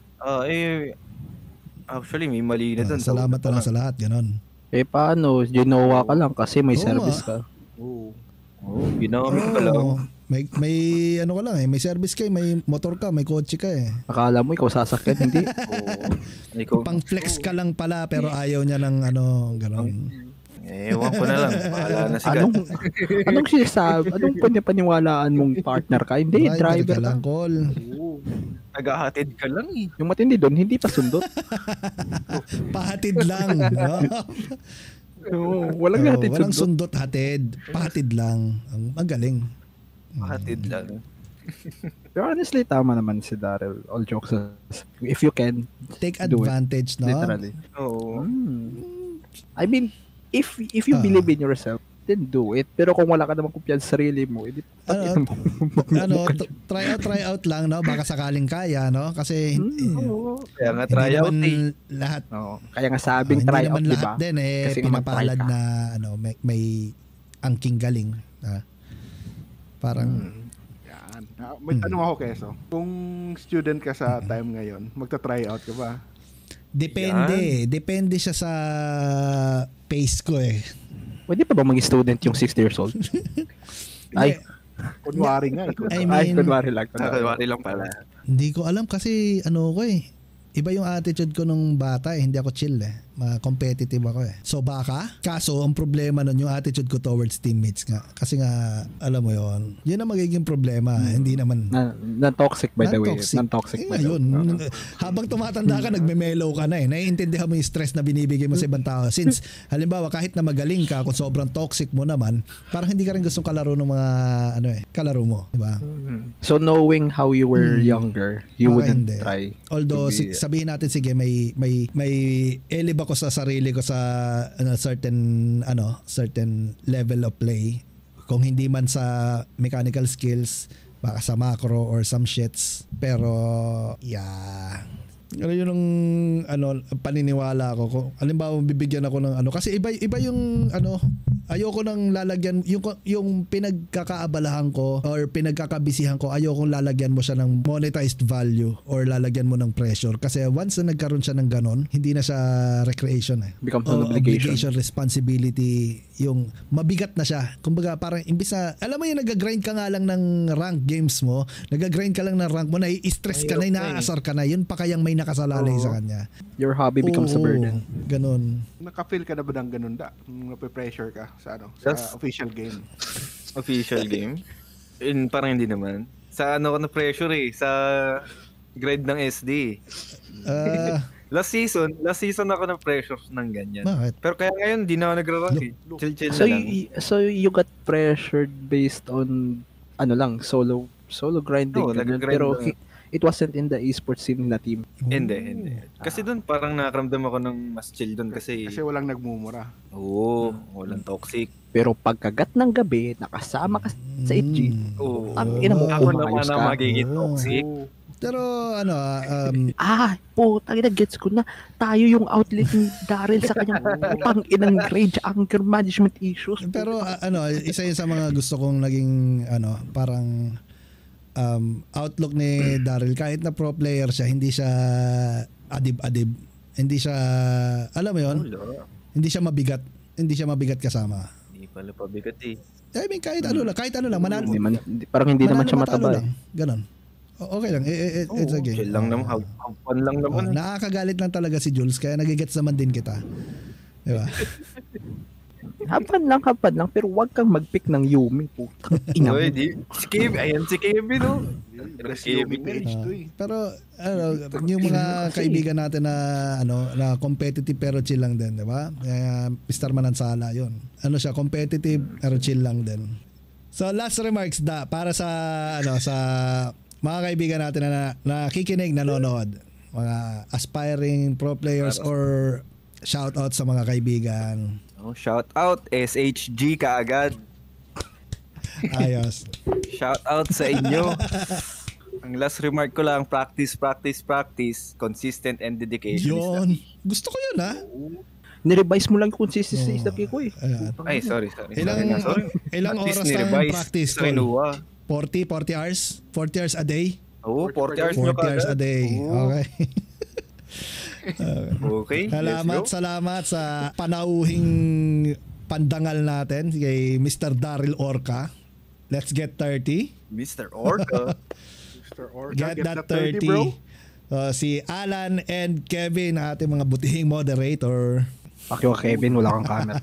Actually, may mali na dun. Salamat na lang sa lahat, ganon. Paano? Ginawa ka lang kasi may Oo service nga. ka. Oo. Ginamit ko lang. May ano ka lang may service ka, may motor ka, may kotse ka eh. Akala mo ikaw sasakyan, hindi? Ikaw, Pang flex ka lang pala pero ayaw niya ng gano'n. ewan ko na lang. Bahala na si God. Anong sinasabi? Anong paniwalaan mong partner ka? Hindi, driver ka ka. lang, call. Oo. Naghahatid ka lang eh. Yung matindi doon, hindi pa sundot. Pahatid lang. No? Walang hatid Walang sundot. sundot hatid. Pahatid lang. Ang galing. Hatid lang. Pero honestly, tama naman si Daryl. All jokes aside. If you can, Take do it. advantage, no? Literally. Oo. I mean, if you believe in yourself, then do it. Pero kung wala ka namang kumpiyansa sa sarili mo, edi Try out lang, no? Baka sakaling kaya, no? Kasi Kaya nga hindi try out naman eh. lahat. Kaya nga sabing hindi try out, naman di lahat ba? din Kasi nga mag-try pinapalad ka. na may angking galing. Parang Yan. May tanong ako, Keso. Kung student ka sa time ngayon, magta-try out ka ba? depende siya sa pace ko eh. Pwede pa ba mag-student yung 60 years old? Ay, Kunwari nga. I mean, kunwari lang. Kunwari lang pala. hindi ko alam kasi ko eh. Iba yung attitude ko nung bata eh. Hindi ako chill eh. Competitive ako eh. So baka, kaso ang problema nun yung attitude ko towards teammates nga. Kasi nga, alam mo yon, yun ang magiging problema. Hindi naman Non-toxic by the way. Non-toxic by the way. Yun. Habang tumatanda ka, nagme-mellow ka na eh. Naiintindihan mo yung stress na binibigay mo sa ibang tao. Since, halimbawa, kahit na magaling ka, kung sobrang toxic mo naman, parang hindi ka rin gustong kalaro ng mga, kalaro mo. Diba? So knowing how you were younger, you Baka wouldn't hindi. try. Although, sabihin natin, sige, may elib ako sa sarili ko sa certain level of play. Kung hindi man sa mechanical skills, baka sa macro or some shits. Pero, yeah. Yun ang paniniwala ko. Kung halimbawa bibigyan ako ng kasi iba yung ayoko nang lalagyan yung pinagkakaabalahan ko or pinagkakabisihan ko, ayoko lalagyan mo siya ng monetized value or lalagyan mo ng pressure kasi once na nagkaroon siya ng ganon, hindi na siya recreation eh. Becomes an obligation. Responsibility, yung mabigat na siya. Kumbaga parang imbis na, alam mo yung nag-grind ka nga lang ng rank games mo, nag-grind ka lang ng rank mo, nai-stress ka na, naaasar ka na, yun pa kayang may nakasalalay sa kanya. Your hobby becomes a burden. Ganon. Naka-feel ka na ba ng ganun nape-pressure ka sa That's- sa official game? Official game? Parang hindi naman. Sa ko na pressure eh. Sa grade ng SD. Last season ako na pressure ng ganyan. Bakit? Pero kaya ngayon, di na ako nagra-rank eh. Chill-chill So na lang. so you got pressured based on solo grinding Oo, ganun. nag-grind Pero lang. it wasn't in the esports scene na team. Hindi. Kasi doon parang nakaramdam ako ng mas chill doon kasi Walang nagmumura. walang toxic. Pero pagkagat ng gabi, nakasama ka sa EG. Oo. Ang ina mo, Ako umayos naman ang ka. magiging toxic. Pero Puta, gets ko na. Tayo yung outlet ni Daryl sa kanyang putang inang rage, anger management issues. pero isa yun sa mga gusto kong naging parang outlook ni Daryl. Kahit na pro player siya, hindi siya adib-adib. Hindi siya, alam mo yun, hindi siya mabigat kasama. Hindi pala pabigat eh. I mean, kahit ano lang, manalo. Parang hindi naman siya matalo mataba. lang. Ganon. Okay lang, it's a game. Chill lang naman. Have fun lang naman. Nakakagalit lang talaga si Jules, kaya nagigets naman din kita. Diba? Hapan lang, pero wag kang mag-pick ng Yumi. Putang ina mo. Si Kevin, ayan si Kevin no. Best Yumi page to eh. Pero yung mga kaibigan natin na competitive pero chill lang din, 'di ba? Mr. Manansala 'yon. Siya competitive pero chill lang din. So last remarks para sa sa mga kaibigan natin na nakikinig, nanonood, mga aspiring pro players or shout out sa mga kaibigan. Shout out SHG kaagad. Ayos. Shout out sa inyo. Ang last remark ko lang, practice, consistent and dedication. Yun. Gusto ko yun ha. Nirevise mo lang yung consistency sa ko eh. Ay, sorry. Ilang oras tayong practice? 40 hours? 40 hours a day? Oo, 40 hours 40 hours a day. Okay. Okay, Salamat sa panauhing pandangal natin kay Mr. Daryl Orca. Let's get 30. Mr. Orca. Mr. Orca, Get that 30, bro. Si Alan and Kevin, ating mga butihing moderator. Pakyo Kevin, wala kang camera.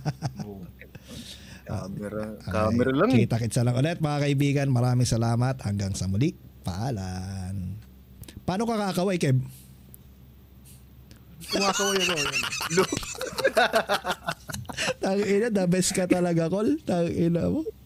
Camera lang. Kita-kitsa lang ulit mga kaibigan. Maraming salamat. Hanggang sa muli. Paalan. Paano ka kakaway, Kev? Kumakaway ako. Tangina, the best ka talaga, Col. Tangina mo.